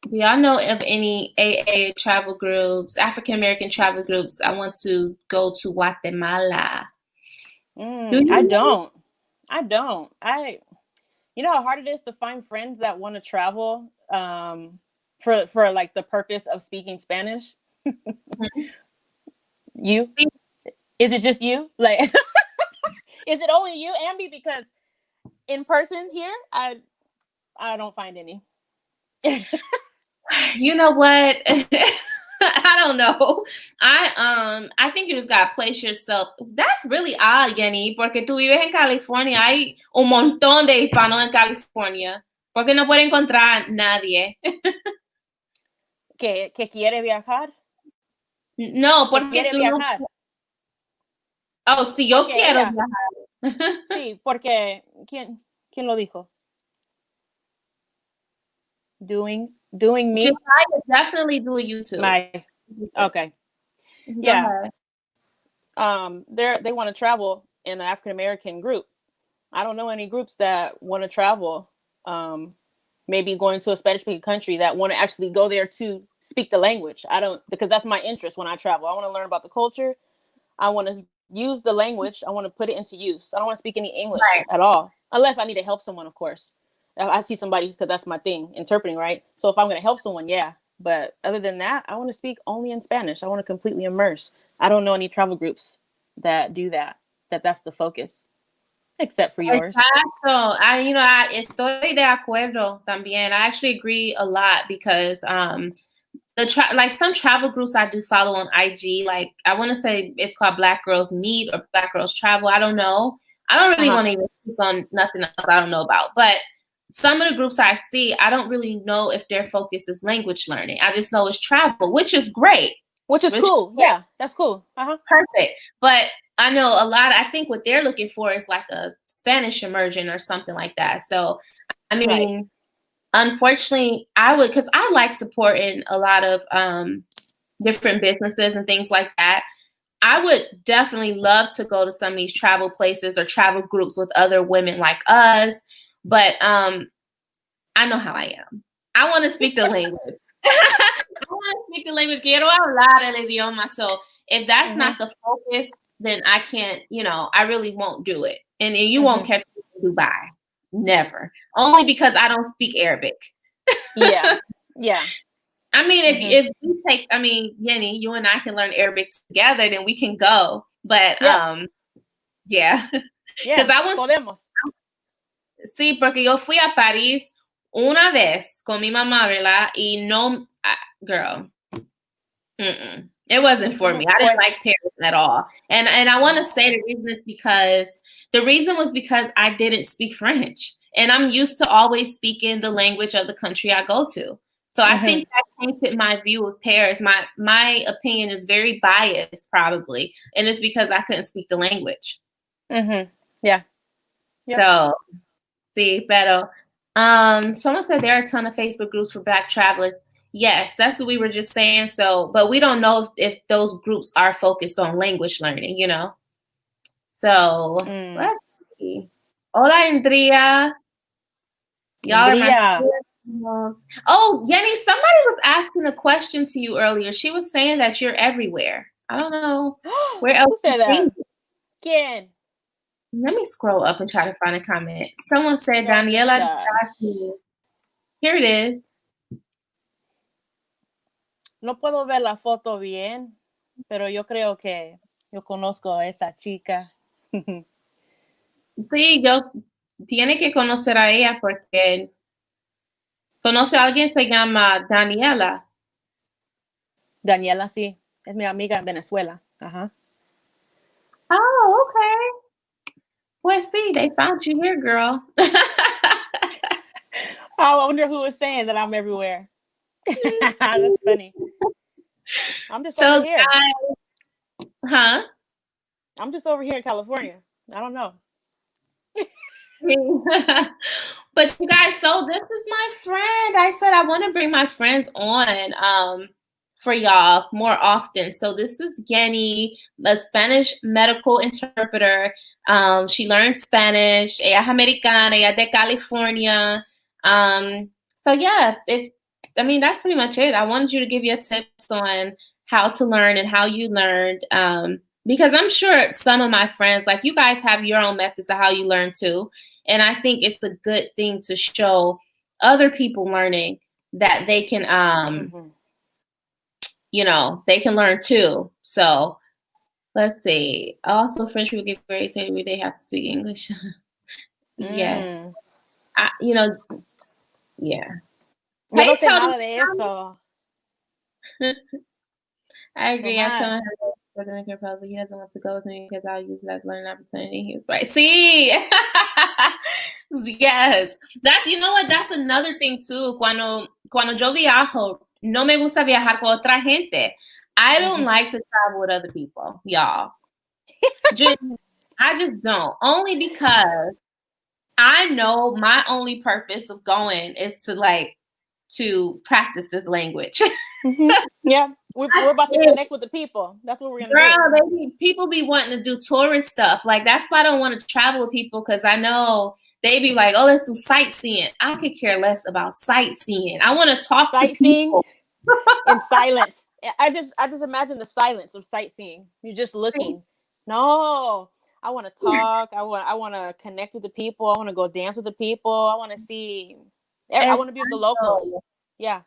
Do y'all know of any AA travel groups, African American travel groups? I want to go to Guatemala." I don't. You know how hard it is to find friends that want to travel for like the purpose of speaking Spanish? You? Is it just you? Like, is it only you, Ambi? Because in person here, I don't find any. You know what? I don't know. I think you just gotta place yourself. That's really odd, Yenni, porque tú vives en California. Hay un montón de hispanos en California. Porque no puede encontrar nadie. ¿Que quiere viajar? No, porque quiere tú viajar. No... Oh, sí, yo quiero viajar. Sí, porque ¿quién lo dijo? Doing me? Josiah definitely do YouTube. Okay. Yeah. They want to travel in an African American group. I don't know any groups that want to travel. Maybe going to a Spanish speaking country that want to actually go there to speak the language. Because that's my interest when I travel. I want to learn about the culture. I want to use the language. I want to put it into use. I don't want to speak any English at all, unless I need to help someone, of course. I see somebody, because that's my thing, interpreting, right? So if I'm going to help someone, yeah. But other than that, I want to speak only in Spanish. I want to completely immerse. I don't know any travel groups that do that. That's the focus, except for yours. Exacto. I estoy de acuerdo también. I actually agree a lot because like some travel groups I do follow on IG, like I want to say it's called Black Girls Meet or Black Girls Travel. I don't know. I don't really want to even speak on nothing else I don't know about. But some of the groups I see, I don't really know if their focus is language learning. I just know it's travel, which is great. Which is cool. Yeah, that's cool. Perfect. But I know I think what they're looking for is like a Spanish immersion or something like that. So, I mean, unfortunately, because I like supporting a lot of different businesses and things like that. I would definitely love to go to some of these travel places or travel groups with other women like us. But I know how I am. I want to speak the language. I want to speak the language. Quiero hablar el idioma. So if that's not the focus, then I can't, I really won't do it. And you won't catch me in Dubai. Never. Only because I don't speak Arabic. Yeah. I mean, if you take, Yenni, you and I can learn Arabic together, then we can go. But yeah. Because podemos. Sí, porque yo fui a París una vez con mi mamá, ¿verdad? Y no, girl, it wasn't for me. I didn't like Paris at all. And I want to say the reason was because I didn't speak French. And I'm used to always speaking the language of the country I go to. So I think that painted my view of Paris. My opinion is very biased, probably. And it's because I couldn't speak the language. Yeah. So, sí, pero someone said there are a ton of Facebook groups for Black travelers. Yes, that's what we were just saying. So, but we don't know if those groups are focused on language learning, So, let's see. Hola, Andrea. Y'all are my Oh, Yenni, somebody was asking a question to you earlier. She was saying that you're everywhere. I don't know where else. Who said that? ¿Quién? Let me scroll up and try to find a comment. Someone said, Daniela. Here it is. No puedo ver la foto bien, pero yo creo que yo conozco a esa chica. Sí, tiene que conocer a ella porque conoce a alguien, se llama Daniela. Daniela, sí, es mi amiga en Venezuela. Oh, okay. Well, see, they found you here, girl. Oh, I wonder who was saying that I'm everywhere. That's funny. I'm just over So, here. huh? I'm just over here in California. I don't know. But you guys, so this is my friend. I said I want to bring my friends on for y'all more often. So this is Yenni, a Spanish medical interpreter. She learned Spanish. Ella es americana. Ella es de California. So yeah, that's pretty much it. I wanted you to give you tips on how to learn and how you learned. Because I'm sure some of my friends, like you guys, have your own methods of how you learn too. And I think it's a good thing to show other people learning that they can, they can learn too. So let's see. Also, French people get very excited when they have to speak English. Yes. Yeah. Yo no sé nada de eso. I agree. I told him for Dominican Republic, he doesn't want to go with me because I'll use it as a learning opportunity. He was right. See, yes, that's what. That's another thing too. Cuando yo viajo, no me gusta viajar con otra gente. I don't like to travel with other people, y'all. I just don't. Only because I know my only purpose of going is to practice this language. Yeah, we're about to connect with the people. That's what we're gonna do. People be wanting to do tourist stuff. Like that's why I don't want to travel with people, because I know they be like, "Oh, let's do sightseeing." I could care less about sightseeing. I want to talk to people in silence. I just imagine the silence of sightseeing. You're just looking. No, I want to talk. I want to connect with the people. I want to go dance with the people. I want to see. I want to be with the locals. Yeah.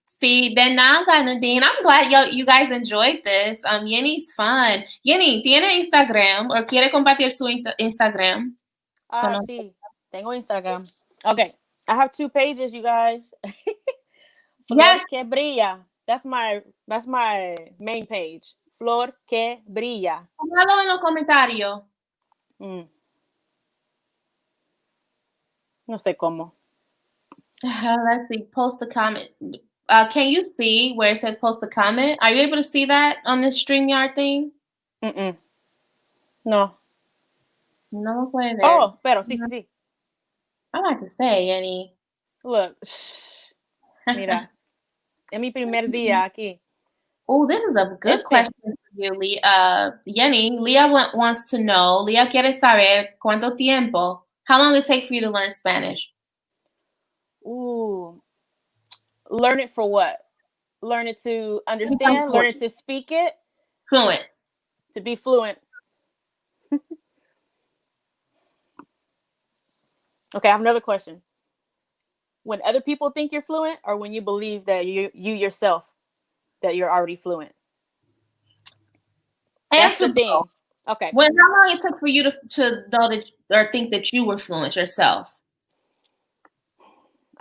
See, de nada, Nadine. I'm glad you guys enjoyed this. Yenni's fun. Yenni, ¿tiene Instagram o quiere compartir su Instagram? Sí, tengo Instagram. Okay, I have 2 pages, you guys. Flor que brilla. That's my main page. Flor que brilla. Póngalo en los comentarios. No sé cómo. Let's see. Post a comment. Can you see where it says post a comment? Are you able to see that on this StreamYard thing? No. No puede ver. Oh, pero sí. I like to say, Yenni. Look. Mira. Es mi primer día aquí. Oh, this is a good question for you, Leah. Yenni, Leah wants to know. Leah quiere saber cuánto tiempo. How long did it take for you to learn Spanish? Ooh. Learn it for what? Learn it to understand? Learn it to speak it? Fluent. To be fluent. Okay, I have another question. When other people think you're fluent, or when you believe that you yourself, that you're already fluent? That's the thing. Okay. How long it took for you to know that or think that you were fluent yourself?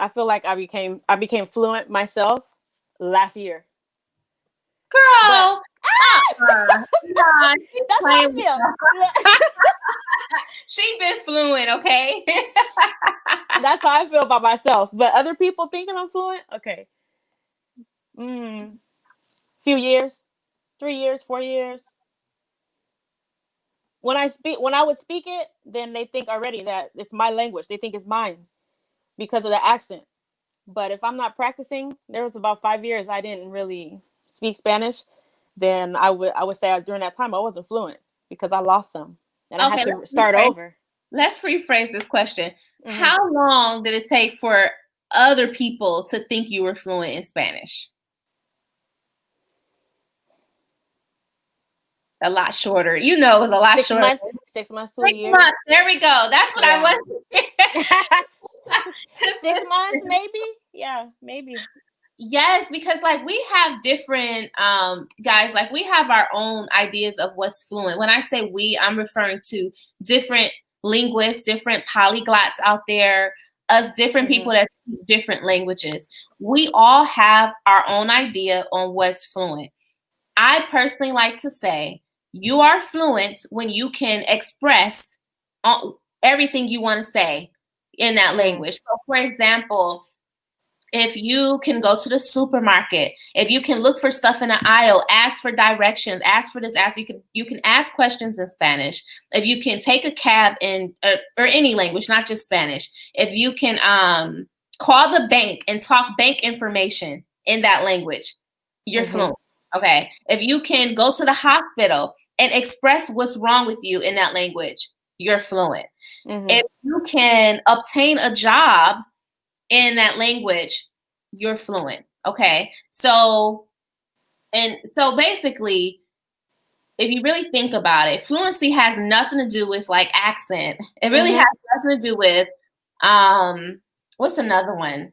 I feel like I became fluent myself last year. Girl, that's how I feel. She been fluent, okay? That's how I feel about myself. But other people thinking I'm fluent, okay. Few years, 3 years, 4 years. When I would speak it, then they think already that it's my language. They think it's mine because of the accent. But if I'm not practicing, there was about 5 years I didn't really speak Spanish. Then I would say during that time I wasn't fluent because I lost some and I had to start over. Let's rephrase this question. How long did it take for other people to think you were fluent in Spanish? A lot shorter. It was a lot shorter. 6 months to a year. There we go. That's what I wanted. 6 months, maybe? Yeah, maybe. Yes, because we have different guys, we have our own ideas of what's fluent. When I say we, I'm referring to different linguists, different polyglots out there, us different people that speak different languages. We all have our own idea on what's fluent. I personally like to say you are fluent when you can express everything you want to say in that language. So, for example, if you can go to the supermarket, if you can look for stuff in an aisle, ask for directions, ask for this, you can ask questions in Spanish. If you can take a cab in or any language, not just Spanish. If you can call the bank and talk bank information in that language, you're fluent. Okay. If you can go to the hospital and express what's wrong with you in that language, you're fluent. If you can obtain a job in that language, you're fluent. Okay. So basically, if you really think about it, fluency has nothing to do with like accent. It really has nothing to do with what's another one?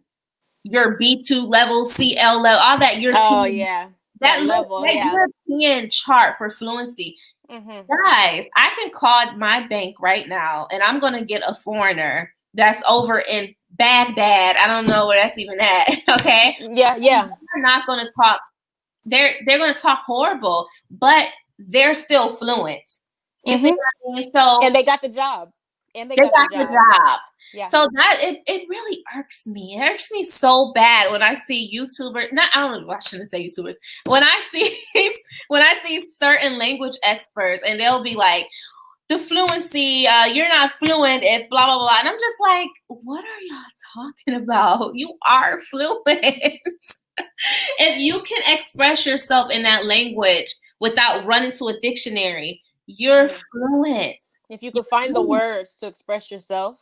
Your B2 level, CL level, all that European. That European chart for fluency. Guys, I can call my bank right now and I'm gonna get a foreigner that's over in Baghdad. I don't know where that's even at. Okay. Yeah. They're not going to talk. They're going to talk horrible, but they're still fluent. You see what I mean? So, and they got the job. And they got the job. Yeah. So that it really irks me. It irks me so bad when I see YouTubers. I shouldn't say YouTubers. When I see certain language experts, and they'll be like, the fluency, you're not fluent if blah, blah, blah. And I'm just like, what are y'all talking about? You are fluent. If you can express yourself in that language without running to a dictionary, you're fluent. If you could find the words to express yourself,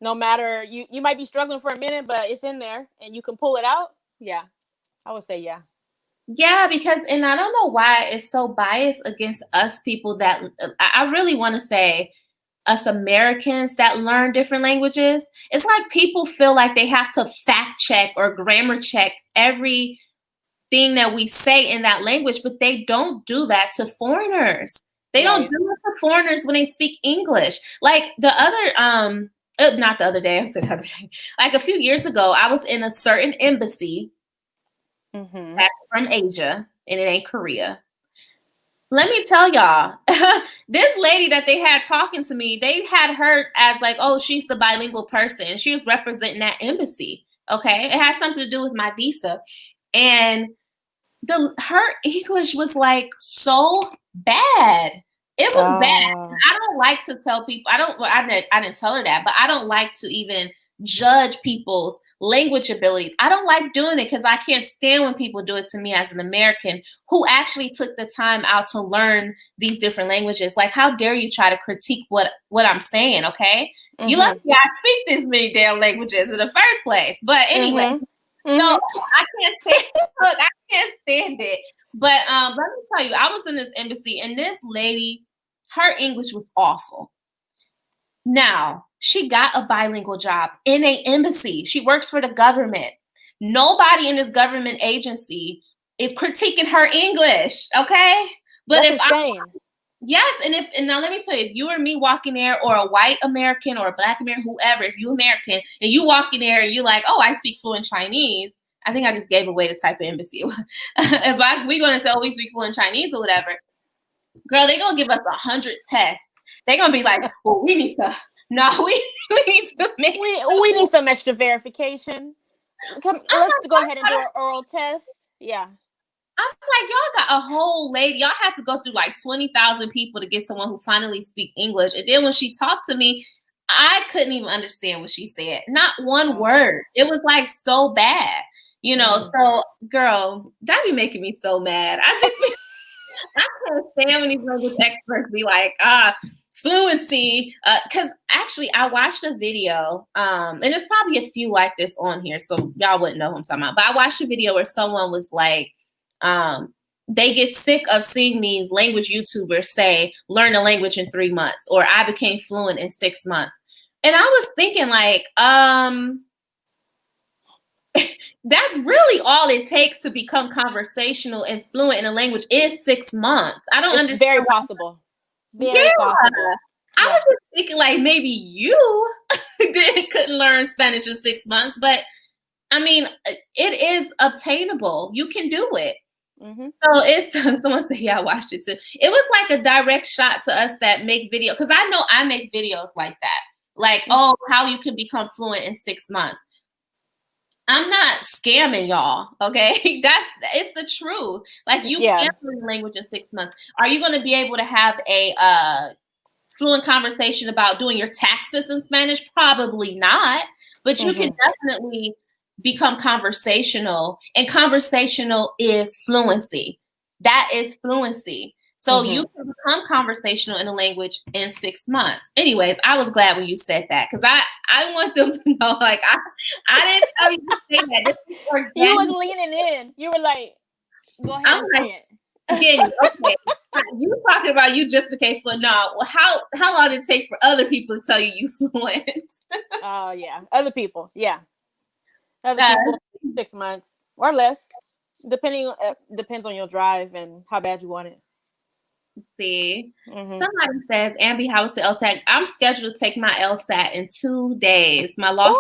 no matter, you might be struggling for a minute, but it's in there and you can pull it out. Yeah, I would say yeah. Yeah, because, and I don't know why it's so biased against us people that I really want to say us Americans that learn different languages. It's like people feel like they have to fact check or grammar check everything that we say in that language, but they don't do that to foreigners. They don't do it to foreigners when they speak English. Like the other, not the other day, I said the other day, like a few years ago, I was in a certain embassy that's from Asia, and it ain't Korea. Let me tell y'all, this lady that they had talking to me, they had her as like, oh, she's the bilingual person. She was representing that embassy. Okay. It has something to do with my visa. And her English was like so bad. It was bad. I don't like to tell people, I didn't tell her that, but I don't like to even judge people's language abilities. I don't like doing it because I can't stand when people do it to me as an American who actually took the time out to learn these different languages. Like, how dare you try to critique what I'm saying, okay? You lucky I speak this many damn languages in the first place. But anyway, so I can't stand it. But let me tell you, I was in this embassy and this lady, her English was awful. Now, she got a bilingual job in an embassy. She works for the government. Nobody in this government agency is critiquing her English, okay? But that's insane. And now let me tell you, if you or me walking there, or a white American or a black American, whoever, if you American and you walk in there and you're like, oh, I speak fluent Chinese, I think I just gave away the type of embassy. If we're going to say, oh, we speak fluent Chinese or whatever, girl, they're going to give us 100 tests. They're going to be like, well, we need to we need some extra verification. Let's go ahead and do an oral test. Yeah. I'm like, y'all got a whole lady. Y'all have to go through like 20,000 people to get someone who finally speak English. And then when she talked to me, I couldn't even understand what she said. Not one word. It was like so bad, So, girl, that be making me so mad. I can't stand when these language experts be like, fluency, because actually I watched a video, and there's probably a few like this on here, so y'all wouldn't know who I'm talking about, but I watched a video where someone was like, they get sick of seeing these language YouTubers say, learn a language in 3 months, or I became fluent in 6 months. And I was thinking like, that's really all it takes to become conversational and fluent in a language is 6 months. I don't understand. Very possible. Very possible. I was just thinking like maybe you couldn't learn Spanish in 6 months, but I mean, it is obtainable. You can do it. So it's someone said, yeah, I watched it too. It was like a direct shot to us that make video, because I know I make videos like that. Like, oh, how you can become fluent in 6 months. I'm not scamming y'all, okay? It's the truth. Like, you can learn language in 6 months. Are you going to be able to have a fluent conversation about doing your taxes in Spanish? Probably not, but you can definitely become conversational, and conversational is fluency. That is fluency. So you can become conversational in a language in 6 months. Anyways, I was glad when you said that, because I want them to know, like, I didn't tell you to say that. This is organic. You was leaning in. You were like, go ahead and say it. Yenni, okay. You talking about you just became fluent. No, well, how long did it take for other people to tell you fluent? Oh, yeah. Other people, yeah. Other people, 6 months or less, depends on your drive and how bad you want it. Let's see. Somebody says, Ambi, how was the LSAT? I'm scheduled to take my LSAT in 2 days. My law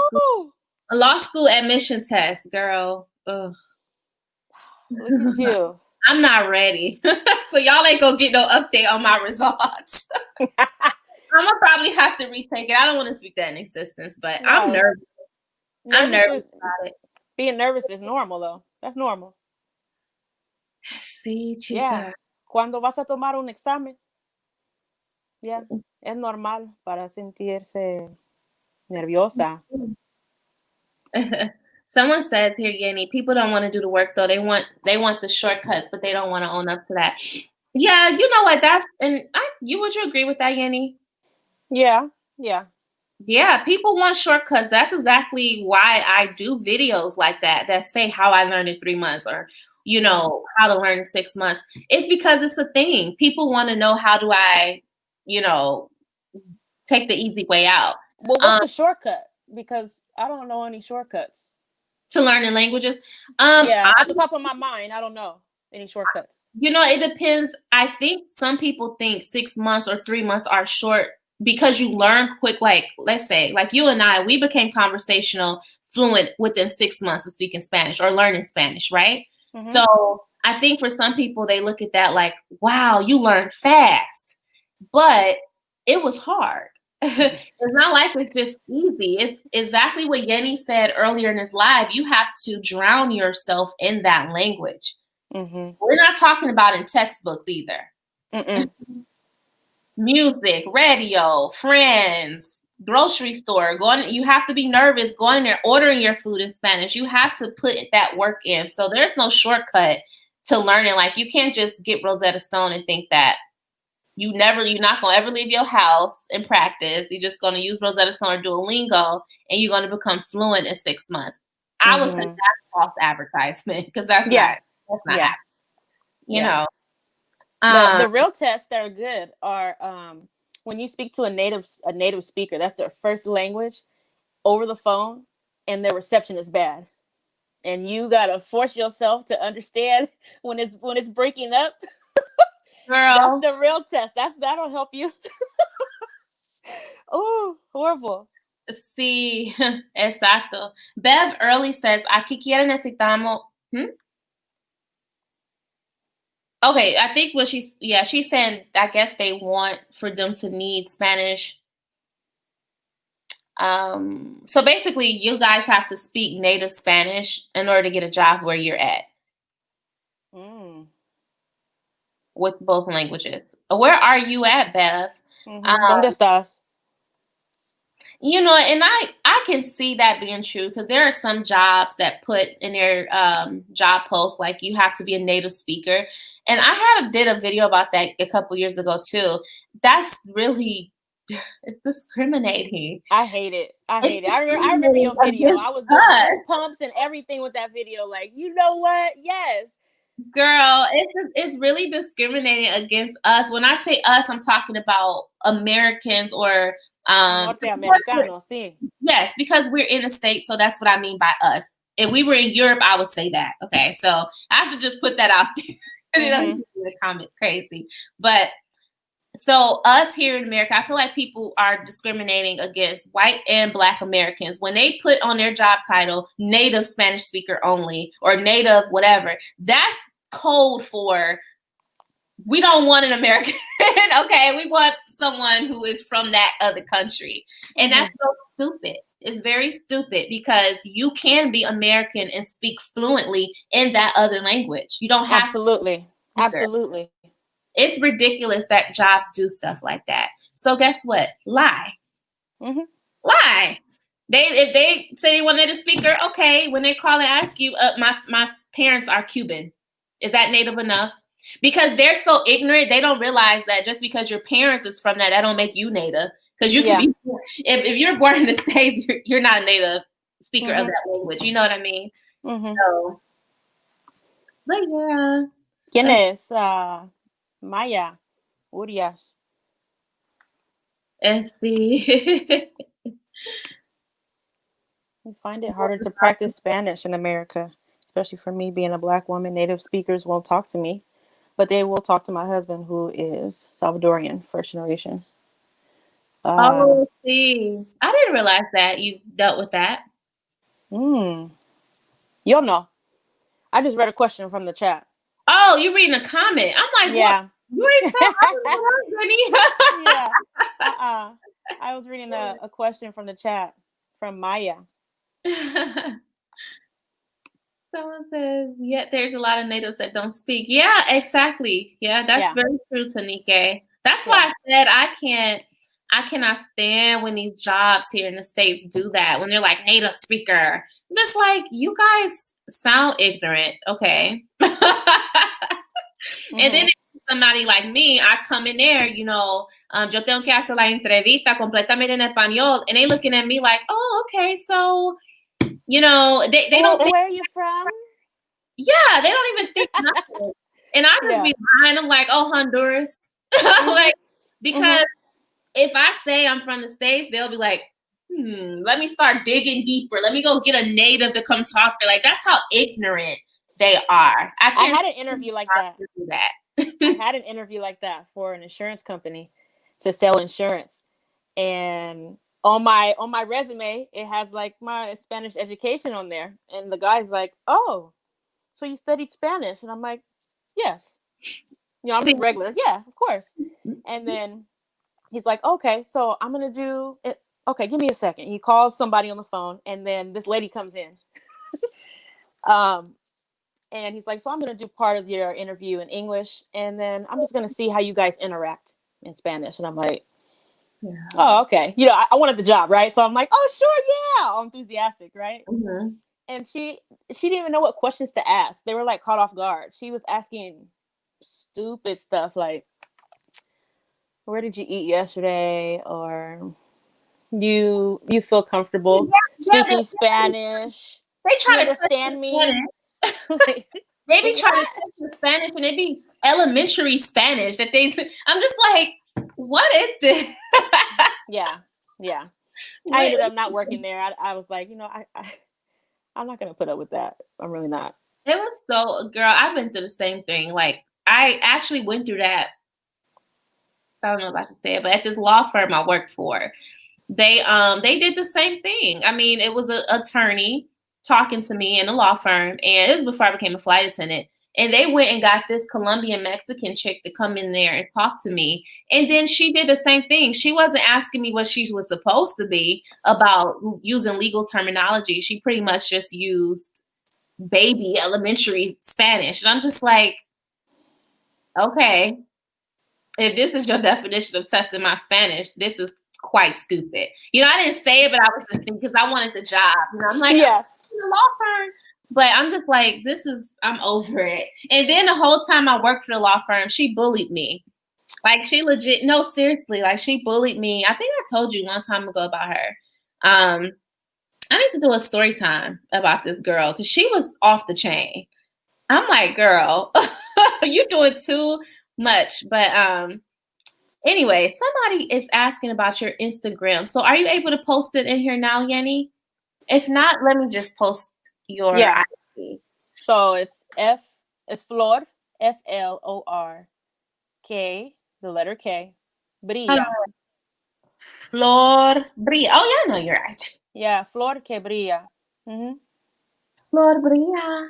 school admission test, girl. Ugh. Look at you. I'm not ready. So y'all ain't gonna get no update on my results. I'm gonna probably have to retake it. I don't want to speak that in existence, but no. I'm nervous. I'm nervous about it. Being nervous is normal, though. That's normal. Sí, chica. Yeah. Cuando vas a tomar un examen, es normal para sentirse nerviosa. Someone says here, Yenni, people don't want to do the work though. They want the shortcuts, but they don't want to own up to that. Yeah, you know what? Would you agree with that, Yenni? Yeah. Yeah, people want shortcuts. That's exactly why I do videos like that say how I learned in 3 months, or how to learn in 6 months. It's because it's a thing. People want to know, how do I, take the easy way out. Well, what's the shortcut? Because I don't know any shortcuts to learning languages. At the top of my mind, I don't know any shortcuts. It depends. I think some people think 6 months or 3 months are short because you learn quick. Like, let's say, like you and I, we became conversational fluent within 6 months of speaking Spanish or learning Spanish, right? So I think for some people, they look at that like, wow, you learned fast, but it was hard. It's not like it's just easy. It's exactly what Yenni said earlier in his live. You have to drown yourself in that language. We're not talking about in textbooks either. Music, radio, friends, grocery store, you have to be nervous going in there, ordering your food in Spanish. You have to put that work in. So there's no shortcut to learning. Like, you can't just get Rosetta Stone and think that you're not going to ever leave your house and practice. You're just going to use Rosetta Stone or Duolingo, and you're going to become fluent in 6 months. I would say that's false advertisement, because that's not happening. You know. The real tests that are good are when you speak to a native speaker, that's their first language, over the phone, and their reception is bad, and you gotta force yourself to understand when it's breaking up. Girl, that's the real test. That'll help you. Oh, horrible. Sí, exacto. Bev Early says, aquí quieren necesitamos. Okay, I think what she's saying, I guess they want for them to need Spanish. So basically, you guys have to speak native Spanish in order to get a job where you're at. With both languages. Where are you at, Bev? ¿Dónde estás? And I can see that being true, because there are some jobs that put in their job posts, like, you have to be a native speaker. And I did a video about that a couple years ago too. That's really, it's discriminating. I hate it. I remember your video. I was doing fist pumps and everything with that video. Like, you know what? Yes. Girl, it's really discriminating against us. When I say us, I'm talking about Americans or Norteamericanos, sí. Yes, because we're in the States, so that's what I mean by us. If we were in Europe, I would say that. Okay, so I have to just put that out there. The comments crazy, but so us here in America, I feel like people are discriminating against white and Black Americans when they put on their job title native Spanish speaker only or native whatever. That's code for we don't want an American. Okay, we want someone who is from that other country. And that's so stupid. It's very stupid because you can be American and speak fluently in that other language. You don't have Absolutely. to. Absolutely. It's ridiculous that jobs do stuff like that. So guess what? Lie. Lie. If they say they want a native speaker, okay, when they call and ask you, my parents are Cuban. Is that native enough? Because they're so ignorant, they don't realize that just because your parents is from that don't make you native. Because you can be, if you're born in the States, you're not a native speaker of that language. You know what I mean? So, but yeah. ¿Quién es? Maya. Urias. Let's see. We find it harder to practice Spanish in America, especially for me being a Black woman. Native speakers won't talk to me, but they will talk to my husband, who is Salvadorian, first generation. See. I didn't realize that you dealt with that. You'll know. I just read a question from the chat. Oh, you're reading a comment. I'm like, yeah. What? You ain't so yeah. I was reading a question from the chat from Maya. Someone says, yeah, there's a lot of natives that don't speak. Yeah, exactly. Yeah, that's very true, Tanike. That's why I said I cannot stand when these jobs here in the States do that. When they're like native speaker. I'm just like, you guys sound ignorant, okay? And then somebody like me, I come in there, you know, yo tengo que hacer la entrevista completamente en español, and they looking at me like, oh, okay, so, you know, they don't think, where are you from? Yeah, they don't even think nothing. And I just be lying. I'm like, oh, Honduras. Like, because if I say I'm from the States, they'll be like, let me start digging deeper. Let me go get a native to come talk to. Like, that's how ignorant they are. I had an interview like that. I had an interview like that for an insurance company to sell insurance. And on my resume, it has like my Spanish education on there. And the guy's like, oh, so you studied Spanish? And I'm like, yes. You know, I'm just regular. Yeah, of course. And then he's like, okay, so I'm going to do it. Okay, give me a second. He calls somebody on the phone, and then this lady comes in. And he's like, so I'm going to do part of your interview in English, and then I'm just going to see how you guys interact in Spanish. And I'm like, oh, okay. You know, I wanted the job, right? So I'm like, oh, sure, yeah. All enthusiastic, right? And she didn't even know what questions to ask. They were like caught off guard. She was asking stupid stuff like, where did you eat yesterday? Or you feel comfortable speaking Spanish? They try to understand me. They be trying to teach Spanish, and it be elementary Spanish that they. I'm just like, what is this? Yeah. I ended up not working there. I was like, you know, I'm not gonna put up with that. I'm really not. It was so, girl. I've been through the same thing. Like, I actually went through that. I don't know if I should say it, but at this law firm I worked for, they did the same thing. I mean, it was an attorney talking to me in a law firm, and it was before I became a flight attendant. And they went and got this Colombian Mexican chick to come in there and talk to me. And then she did the same thing. She wasn't asking me what she was supposed to be about using legal terminology. She pretty much just used baby elementary Spanish. And I'm just like, okay, if this is your definition of testing my Spanish, this is quite stupid. You know, I didn't say it, but I was just thinking because I wanted the job. You know, I'm like, yeah, I'm in a law firm. But I'm just like, I'm over it. And then the whole time I worked for the law firm, she bullied me. Like, she legit, no, seriously, like, she bullied me. I think I told you one time ago about her. I need to do a story time about this girl because she was off the chain. I'm like, girl, you're doing too much. But anyway, somebody is asking about your Instagram. So are you able to post it in here now, Yenni? If not, let me just post your ID. So it's Flor, Flor, K, the letter K, Brilla. Flor Brilla. Oh, yeah, I know you're right. Yeah, Flor que brilla. Flor Brilla.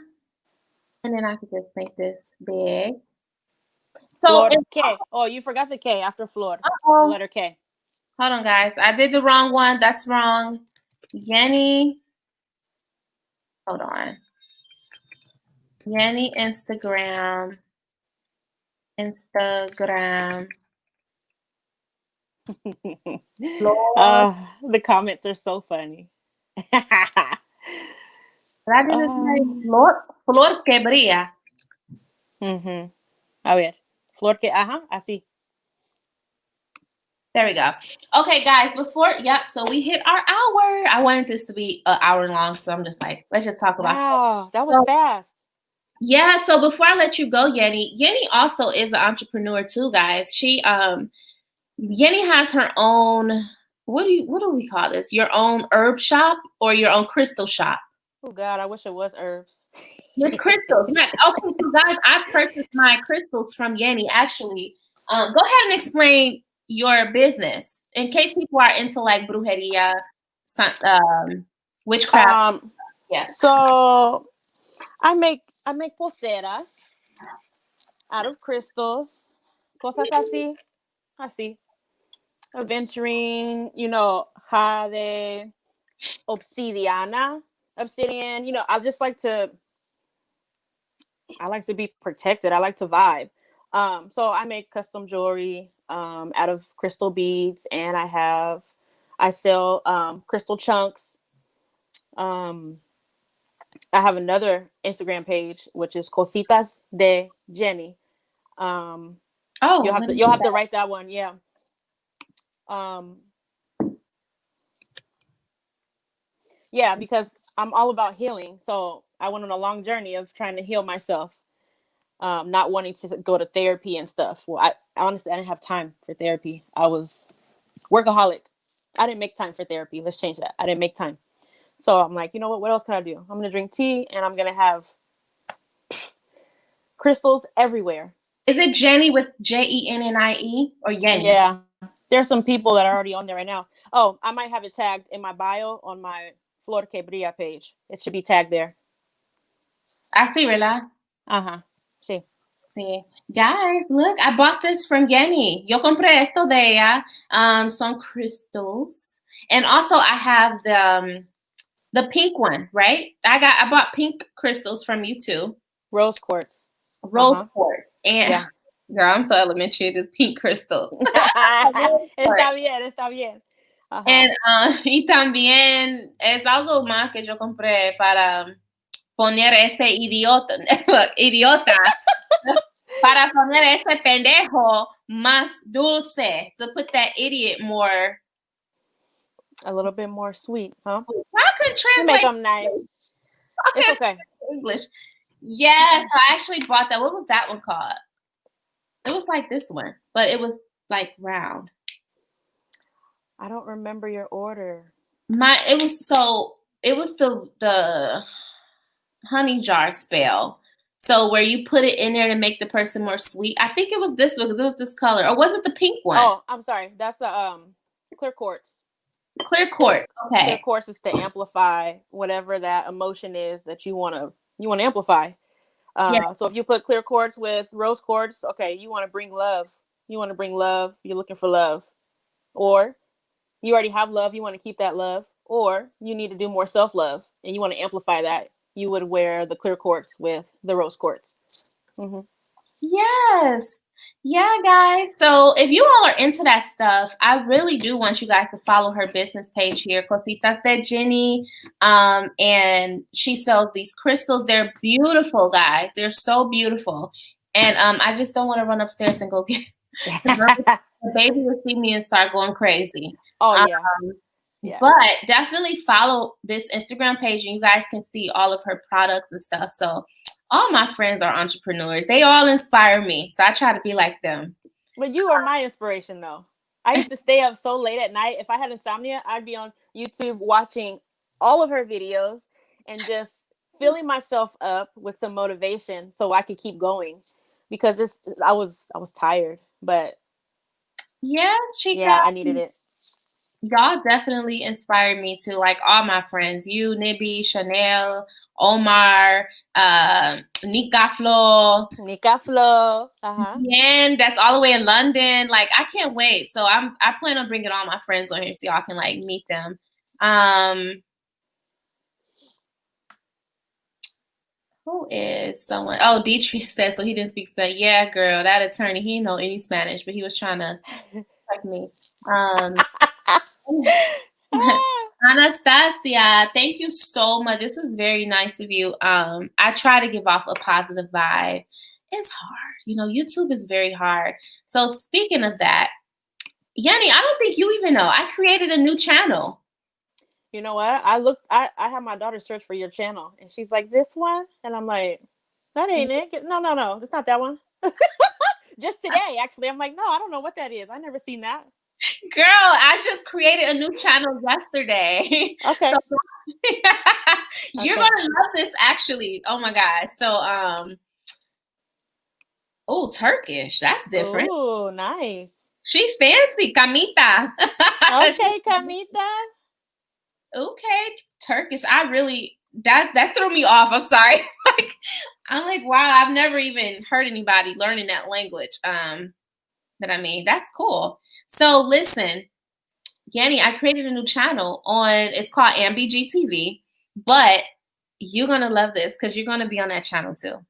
And then I could just make this big. So, Flor K. Oh, you forgot the K after Flor. The letter K. Hold on, guys. I did the wrong one. That's wrong. Yenni. Hold on. Yenni Instagram. The comments are so funny. That is Flor que brilla. A ver. Flor que, así. There we go. Okay, guys, so we hit our hour. I wanted this to be an hour long, so I'm just like, let's just talk about stuff. That was fast. Yeah, so before I let you go, Yenni also is an entrepreneur too, guys. She Yenni has her own, what do we call this? Your own herb shop or your own crystal shop? Oh God, I wish it was herbs. With crystals. Okay, so guys, I purchased my crystals from Yenni. Actually, go ahead and explain your business in case people are into like brujeria, witchcraft. Yeah. So I make pulseras out of crystals, cosas así. Aventurine, jade, obsidian. I like to be protected. I like to vibe. So I make custom jewelry out of crystal beads, and I sell crystal chunks. I have another Instagram page, which is Cositas de Yenni. You'll have to write that one. Yeah. Yeah, because I'm all about healing. So I went on a long journey of trying to heal myself, not wanting to go to therapy and stuff. Well, I honestly didn't have time for therapy. I was workaholic. I didn't make time for therapy. Let's change that. I didn't make time. So I'm like, you know what else can I do? I'm going to drink tea and I'm going to have crystals everywhere. Is it Yenni with Jennie or Yenni? Yeah. There's some people that are already on there right now. Oh, I might have it tagged in my bio on my Flor que Brilla page. It should be tagged there. I see, ¿verdad? Sí. Sí. Guys, look, I bought this from Yenni. Yo compré esto de ella. Some crystals. And also I have the pink one, right? I bought pink crystals from you too. Rose quartz. Quartz. And girl, I'm so elementary. Just pink crystals. Está bien. And y también es algo más que yo compré para poner ese idiota, para poner ese pendejo más dulce, to put that idiot more, a little bit more sweet, huh? I could translate. You make them nice. It's okay. English. Yes, I actually bought that. What was that one called? It was like this one, but it was like round. I don't remember your order. It was the honey jar spell. So where you put it in there to make the person more sweet. I think it was this one because it was this color. Or was it the pink one? Oh, I'm sorry. That's clear quartz. Clear quartz. Okay. Clear quartz is to amplify whatever that emotion is that you want to amplify. So if you put clear quartz with rose quartz, okay, you want to bring love. You're looking for love. Or you already have love, you want to keep that love. Or you need to do more self-love and you want to amplify that. You would wear the clear quartz with the rose quartz. Mm-hmm. Yes. Yeah, guys. So if you all are into that stuff, I really do want you guys to follow her business page here, Cositas de Yenni. And she sells these crystals. They're beautiful, guys. They're so beautiful. And I just don't want to run upstairs and go get the baby will see me and start going crazy. Oh, yeah. But definitely follow this Instagram page and you guys can see all of her products and stuff. So all my friends are entrepreneurs. They all inspire me. So I try to be like them. But you are my inspiration, though. I used to stay up so late at night. If I had insomnia, I'd be on YouTube watching all of her videos and just filling myself up with some motivation so I could keep going. Because I was tired. But yeah, I needed it. Y'all definitely inspired me to, like, all my friends. You, Nibby, Chanel, Omar, Nika Flo, Nika Flo. Uh-huh. Yen, that's all the way in London. Like, I can't wait. So I plan on bringing all my friends on here so y'all can, like, meet them. Who is someone? Oh, Dietrich says, so he didn't speak Spanish. Yeah, girl, that attorney, he didn't know any Spanish, but he was trying to check me. Anastasia, thank you so much. This was very nice of you. I try to give off a positive vibe. It's hard. You know, YouTube is very hard. So speaking of that, Yenni, I don't think you even know. I created a new channel. You know what? I had my daughter search for your channel, and she's like, this one? And I'm like, that ain't it. No. It's not that one. Just today, actually. I'm like, no, I don't know what that is. I never seen that. Girl, I just created a new channel yesterday. Okay. So, you're gonna love this, actually. Oh my God. So oh, Turkish. That's different. Oh, nice. She fancy, Camita. Okay, Camita. Okay, Turkish. I really that threw me off. I'm sorry. I'm like, wow, I've never even heard anybody learning that language. But I mean, that's cool. So listen, Yenni, I created a new channel it's called AmbiGTV, but you're gonna love this because you're gonna be on that channel too.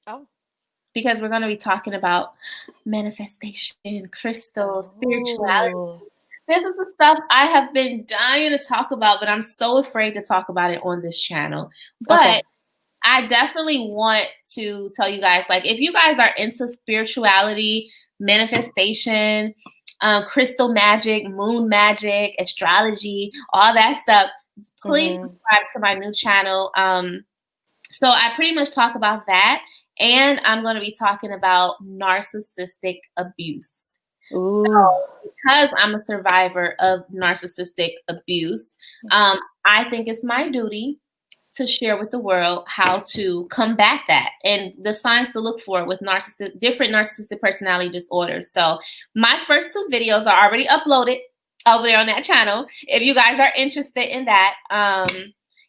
Oh. Because we're gonna be talking about manifestation, crystals, spirituality. This is the stuff I have been dying to talk about, but I'm so afraid to talk about it on this channel. But I definitely want to tell you guys, like, if you guys are into spirituality, manifestation, crystal magic, moon magic, astrology, all that stuff, please subscribe to my new channel. So I pretty much talk about that, and I'm going to be talking about narcissistic abuse. Ooh. So, because I'm a survivor of narcissistic abuse, I think it's my duty to share with the world how to combat that and the signs to look for with different narcissistic personality disorders. So my first 2 videos are already uploaded over there on that channel. If you guys are interested in that,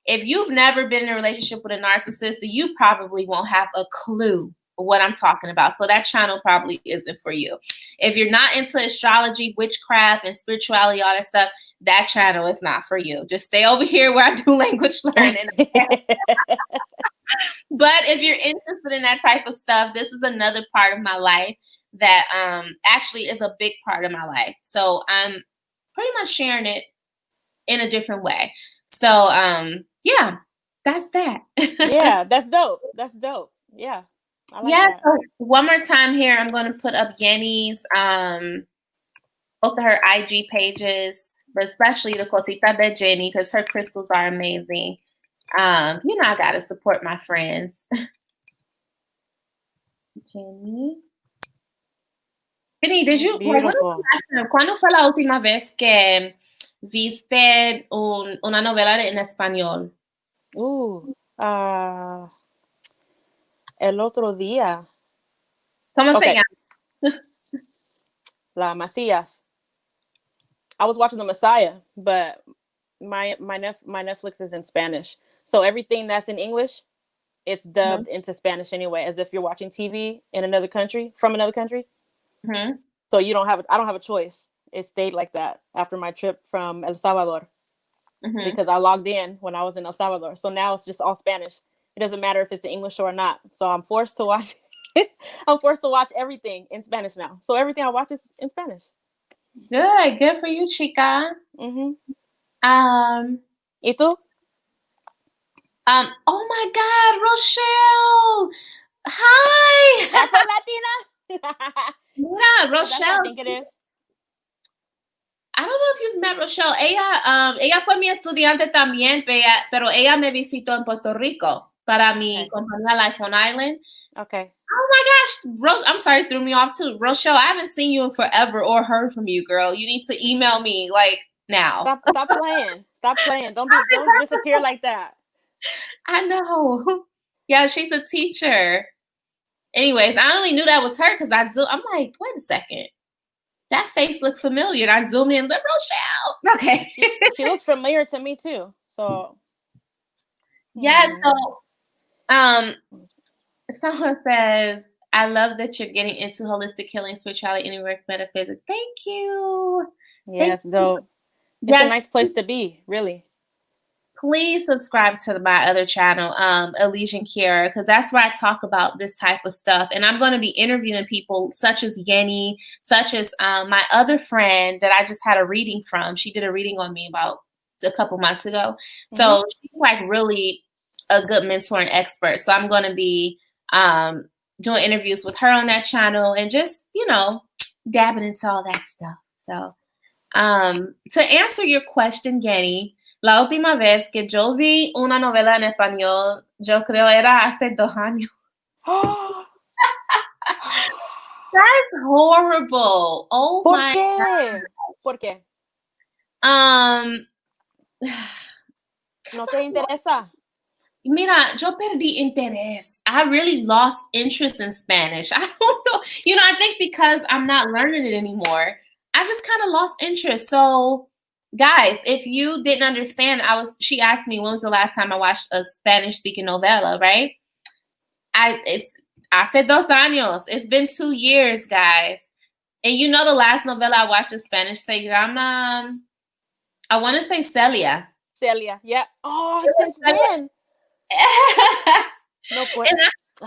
if you've never been in a relationship with a narcissist, you probably won't have a clue what I'm talking about. So that channel probably isn't for you. If you're not into astrology, witchcraft, and spirituality, all that stuff, that channel is not for you. Just stay over here where I do language learning. But if you're interested in that type of stuff, this is another part of my life that actually is a big part of my life. So I'm pretty much sharing it in a different way. So yeah, that's that. Yeah, that's dope. That's dope. Yeah. I like that. So one more time here, I'm going to put up Yenni's, both of her IG pages, but especially the Cosita de Yeni, because her crystals are amazing. You know, I got to support my friends. Yeni. Yeni, did you, ¿cuándo fue la última vez que viste una novela en español? El otro día. ¿Cómo se llama? La Macías. I was watching The Messiah, but my Netflix is in Spanish. So everything that's in English, it's dubbed into Spanish anyway, as if you're watching TV in another country, from another country. So I don't have a choice. It stayed like that after my trip from El Salvador, because I logged in when I was in El Salvador. So now it's just all Spanish. It doesn't matter if it's in English or not. So I'm forced to watch I'm forced to watch everything in Spanish now. So everything I watch is in Spanish. Good for you, chica. ¿Y tú? Oh my God, Rochelle. Hi. Afro-Latina? Yeah, Rochelle. That's what I think it is. I don't know if you've met Rochelle. Ella fue mi estudiante también, pero ella me visitó en Puerto Rico para mi compañía Life on Island. Okay. Oh my gosh, I'm sorry, threw me off too. Rochelle, I haven't seen you in forever or heard from you, girl. You need to email me like now. Stop playing. Stop playing. Don't disappear like that. I know. Yeah, she's a teacher. Anyways, I only knew that was her because I'm like, wait a second. that face looks familiar. I zoom in, Liberal Shell. Okay. She looks familiar to me too. So yeah. So someone says, I love that you're getting into holistic healing, spirituality, and work metaphysics. Thank you. Yes, though. It's a nice place to be, really. Please subscribe to my other channel, Elysian Kiera, because that's where I talk about this type of stuff. And I'm going to be interviewing people such as Yenni, such as my other friend that I just had a reading from. She did a reading on me about a couple months ago. So she's like really a good mentor and expert. So I'm going to be doing interviews with her on that channel and just, dabbing into all that stuff. So to answer your question, Yenni, la última vez que yo vi una novela en español, yo creo era hace 2 años. That's horrible. Oh my God. ¿Por qué? ¿No te interesa? Mira, yo perdí interés. I really lost interest in Spanish. I don't know. I think because I'm not learning it anymore, I just kind of lost interest. So, guys, if you didn't understand, she asked me when was the last time I watched a Spanish-speaking novela, right? Hace 2 años. It's been 2 years, guys. And the last novela I watched in Spanish se llama, I want to say Celia. Celia, yeah. Oh, since then. No,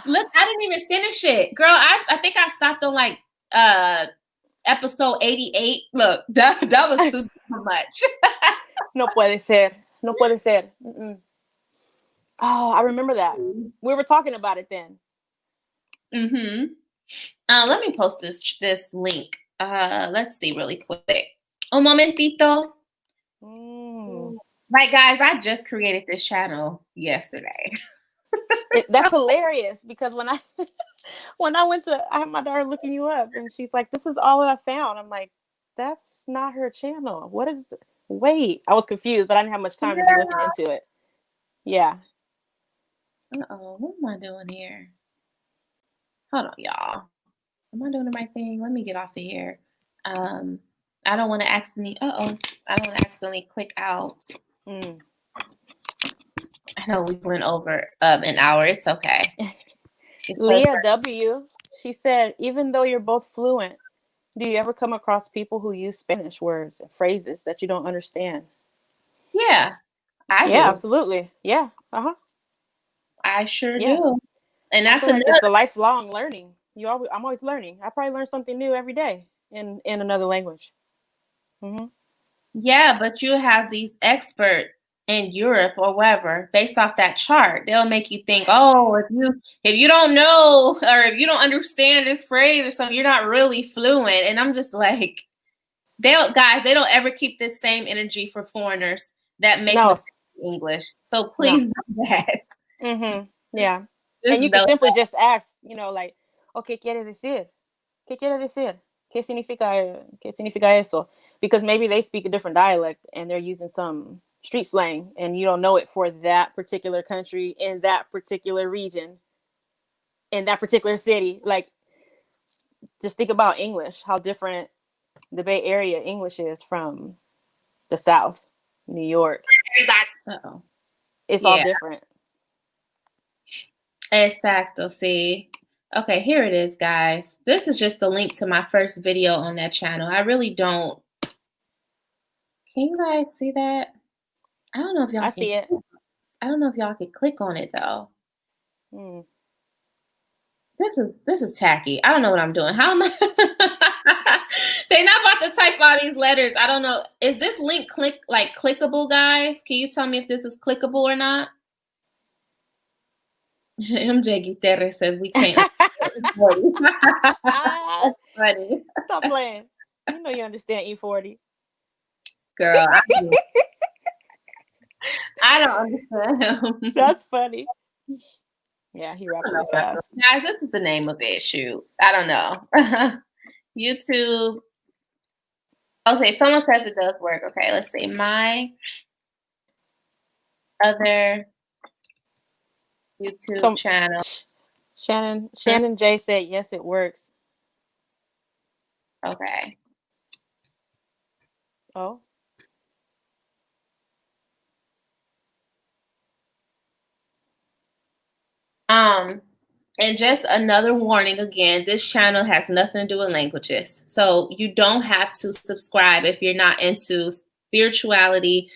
look, I didn't even finish it, girl. I think I stopped on like episode 88. Look, that was too much. No puede ser. No puede ser. Oh, I remember that. We were talking about it then. Let me post this link. Let's see really quick. Un momentito. Right, guys, I just created this channel yesterday. That's hilarious because when I I had my daughter looking you up and she's like, this is all I found. I'm like, that's not her channel. What is wait, I was confused, but I didn't have much time to be looking into it. Yeah. Uh-oh, what am I doing here? Hold on, y'all. Am I doing the right thing? Let me get off of here. I don't want to accidentally click out. I know we went over an hour. It's okay. Leah W. She said, even though you're both fluent, do you ever come across people who use Spanish words and phrases that you don't understand? Yeah, I do. Yeah, absolutely. Yeah. I sure do. And that's it's a lifelong learning. I'm always learning. I probably learn something new every day in another language. Yeah, but you have these experts in Europe or wherever, based off that chart, they'll make you think, oh, if you don't know or if you don't understand this phrase or something, you're not really fluent. And I'm just like, they don't ever keep this same energy for foreigners that make mistakes in English. So please do that. Yeah. And you can simply just ask, like, oh, ¿qué quiere decir? ¿Qué quiere decir? ¿Qué significa eso? Because maybe they speak a different dialect and they're using some street slang and you don't know it for that particular country in that particular region in that particular city. Like, just think about English, how different the Bay Area English is from the South, New York. It's all different. Exacto, see. Okay, here it is, guys. This is just a link to my first video on that channel. I really don't. Can you guys see that? I don't know if y'all see it. I don't know if y'all can click on it though. This is tacky. I don't know what I'm doing. How am I? They're not about to type all these letters. I don't know. Is this link clickable, guys? Can you tell me if this is clickable or not? MJ Guterres says we can't. That's funny. Stop playing. You know you understand E40. Girl, I don't understand him. That's funny. Yeah, he raps really fast. Guys, this is the name of it. Shoot. I don't know. YouTube. Okay, someone says it does work. Okay, let's see. My other YouTube channel. Shannon J said, yes, it works. Okay. Oh. And just another warning again, this channel has nothing to do with languages. So you don't have to subscribe if you're not into spirituality,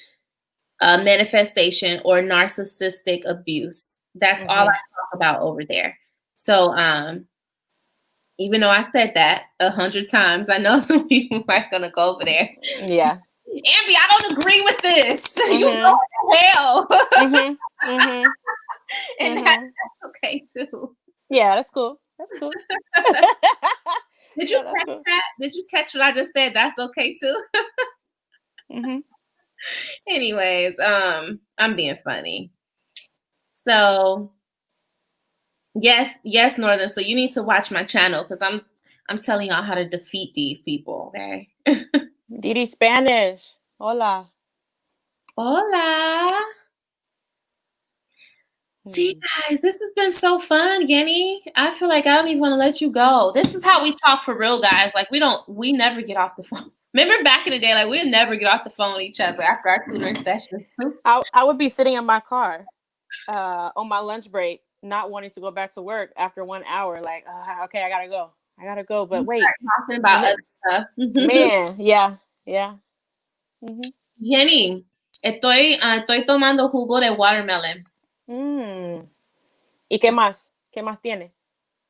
manifestation, or narcissistic abuse. That's all I talk about over there. So even though I said that 100 times, I know some people are going to go over there. Yeah. Ambi, I don't agree with this. You go to hell. And that's okay too. Yeah, that's cool. That's cool. Did you catch that? Did you catch what I just said? That's okay too. Anyways, I'm being funny. So yes, Northern. So you need to watch my channel because I'm telling y'all how to defeat these people. Okay. Didi Spanish. Hola. Hola. See, guys, this has been so fun, Yenni. I feel like I don't even want to let you go. This is how we talk for real, guys. Like we never get off the phone. Remember back in the day, like we'd never get off the phone with each other after our tutoring session. I would be sitting in my car on my lunch break, not wanting to go back to work after 1 hour. Like, okay, I gotta go. But wait, talking about other stuff. Man, yeah. Yenni, estoy tomando jugo de watermelon. ¿Y qué más? ¿Qué más tiene?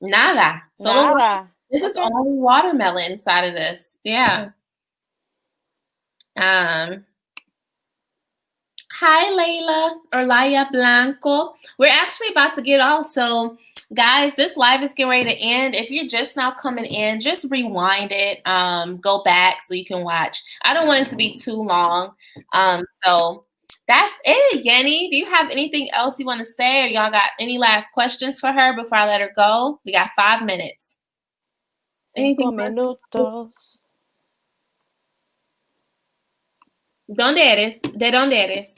Nada. Nada. This is only watermelon inside of this. Yeah. Hi, Layla or Laya Blanco. We're actually about to get off. So, guys, this live is getting ready to end. If you're just now coming in, just rewind it. Go back so you can watch. I don't want it to be too long. So that's it, Yenni. Do you have anything else you want to say, or y'all got any last questions for her before I let her go? We got 5 minutes. 5 minutos. ¿Dónde eres? ¿De dónde eres?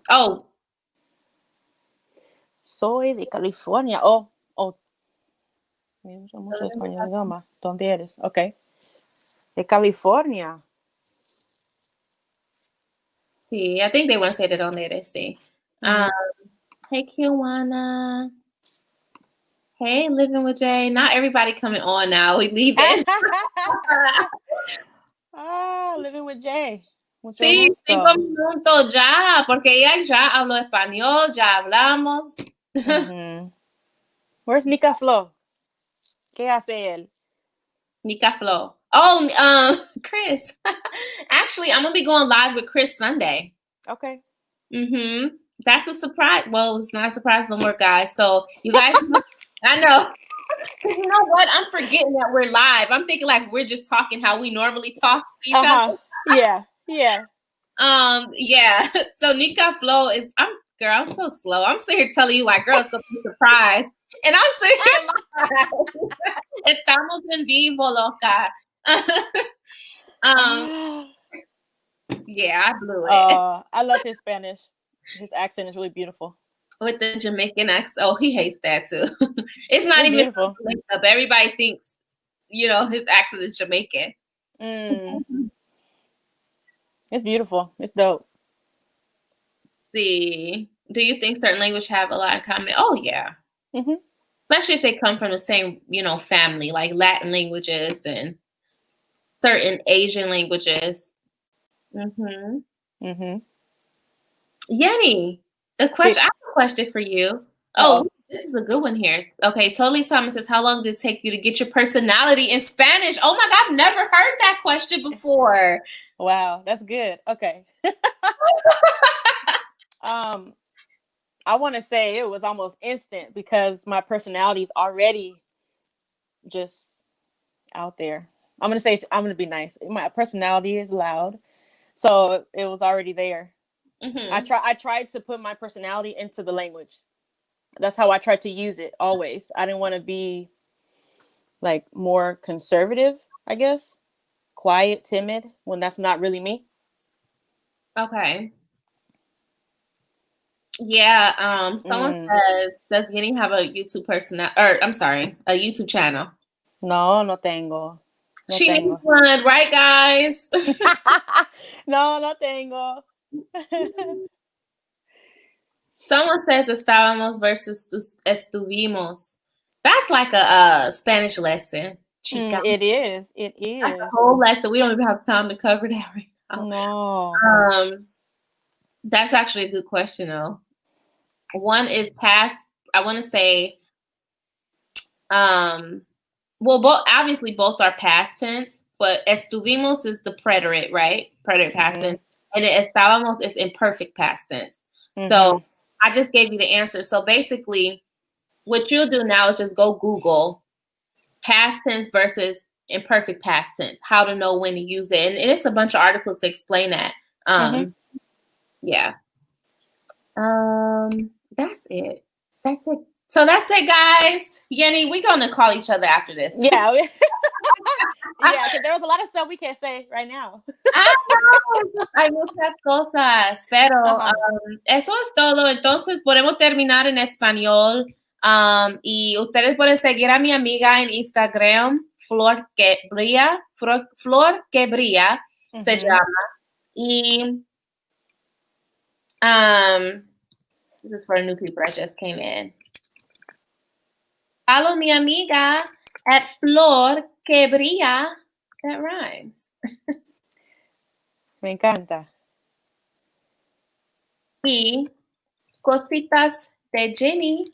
Oh. Soy de California. Oh. Me gusta mucho español idioma. ¿Dónde eres? Ok. De California. Sí, I think they want to say de dónde eres, sí. Hey, Kiwana. Hey, Living with Jay. Not everybody coming on now. We leave it. Living with Jay. Mucho Sí, gusto. 5 minutos ya, porque ella ya habló español, ya hablamos. Where's Nika Flo? ¿Qué hace él? Nika Flo. Oh, Chris. Actually, I'm going to be going live with Chris Sunday. Okay. That's a surprise. Well, it's not a surprise no more, guys. So you guys, I know. You know what? I'm forgetting that we're live. I'm thinking like we're just talking how we normally talk to each other. Yeah. Yeah. So Nika Flo is I'm so slow. I'm sitting here telling you like, girl, it's gonna be a surprise. And I'm sitting here live. Estamos en vivo, loca. Yeah, I blew it. I love his Spanish. His accent is really beautiful. With the Jamaican accent. Oh, he hates that too. It's not even beautiful. Everybody thinks, his accent is Jamaican. It's beautiful. It's dope. See, do you think certain languages have a lot in common? Oh, yeah. Especially if they come from the same, family, like Latin languages and certain Asian languages. Yenni, I have a question for you. Oh, this is a good one here. Okay, Totally Simon says, how long did it take you to get your personality in Spanish? Oh my God, I've never heard that question before. Wow, that's good. Okay. I want to say it was almost instant because my personality is already just out there. I'm going to be nice. My personality is loud. So it was already there. I tried to put my personality into the language. That's how I tried to use it always. I didn't want to be like more conservative, I guess. Quiet, timid, when that's not really me. Okay. Yeah, someone says, does Yenni have a YouTube a YouTube channel? No tengo. No She tengo. needs one, right, guys? No tengo. Someone says estábamos versus estuvimos. That's like a Spanish lesson, chica. It is. That's a whole lesson. We don't even have time to cover that right now. No. That's actually a good question, though. One is past. I want to say, well, obviously both are past tense, but estuvimos is the preterite, right? Preterite past tense, and then estábamos is imperfect past tense. So I just gave you the answer. So basically, what you'll do now is just go Google past tense versus imperfect past tense, how to know when to use it. And it's a bunch of articles to explain that. Yeah. That's it. That's it. So that's it, guys. Yenni, we're going to call each other after this. Yeah. Yeah, because there was a lot of stuff we can't say right now. I know. Hay muchas cosas, pero eso es todo. Entonces podemos terminar en español. Y ustedes pueden seguir a mi amiga en Instagram, Flor que Brilla, Flor que Brilla se llama. Y this is for new people that just came in. Follow mi amiga at Flor que Brilla. That rhymes. Me encanta. Y cositas de Yenni.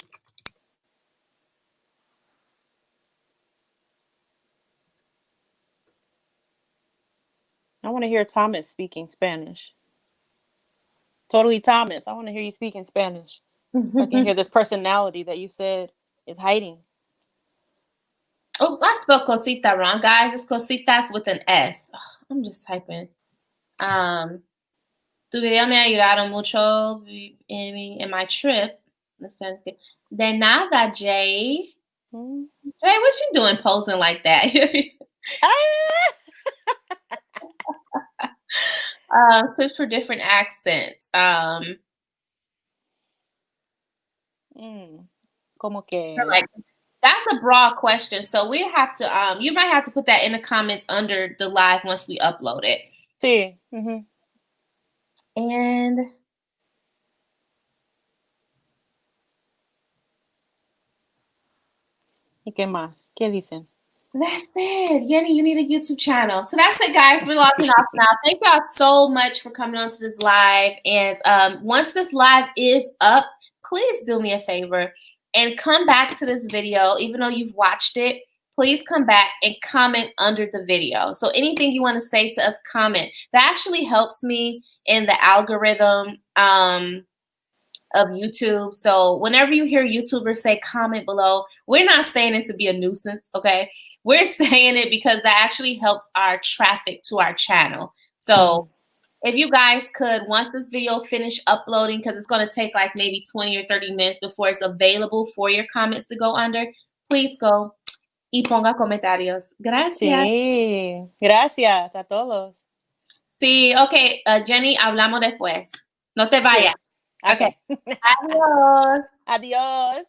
I want to hear Thomas speaking Spanish. Totally Thomas. I want to hear you speaking Spanish. So I can hear this personality that you said is hiding. Oops, I spelled cosita wrong, guys. It's cositas with an S. Oh, I'm just typing. Tu video me ayudaron mucho in my trip. De nada, Jay. Jay, what you doing posing like that? Switch for different accents. Como que like, that's a broad question, so we have to you might have to put that in the comments under the live once we upload it. Sí. And ¿Y qué más? ¿Qué dicen? That's it. Yenni, you need a YouTube channel. So that's it, guys. We're logging off now. Thank y'all so much for coming on to this live. And once this live is up, please do me a favor and come back to this video. Even though you've watched it, please come back and comment under the video. So anything you want to say to us, comment. That actually helps me in the algorithm of YouTube. So whenever you hear YouTubers say comment below, we're not saying it to be a nuisance, okay? We're saying it because that actually helps our traffic to our channel. So if you guys could, once this video finish uploading, because it's going to take like maybe 20 or 30 minutes before it's available for your comments to go under, please go y ponga comentarios. Gracias. Sí, gracias a todos. Sí, okay, Yenni, hablamos después. No te vayas. Sí. Okay. Adiós. Adiós.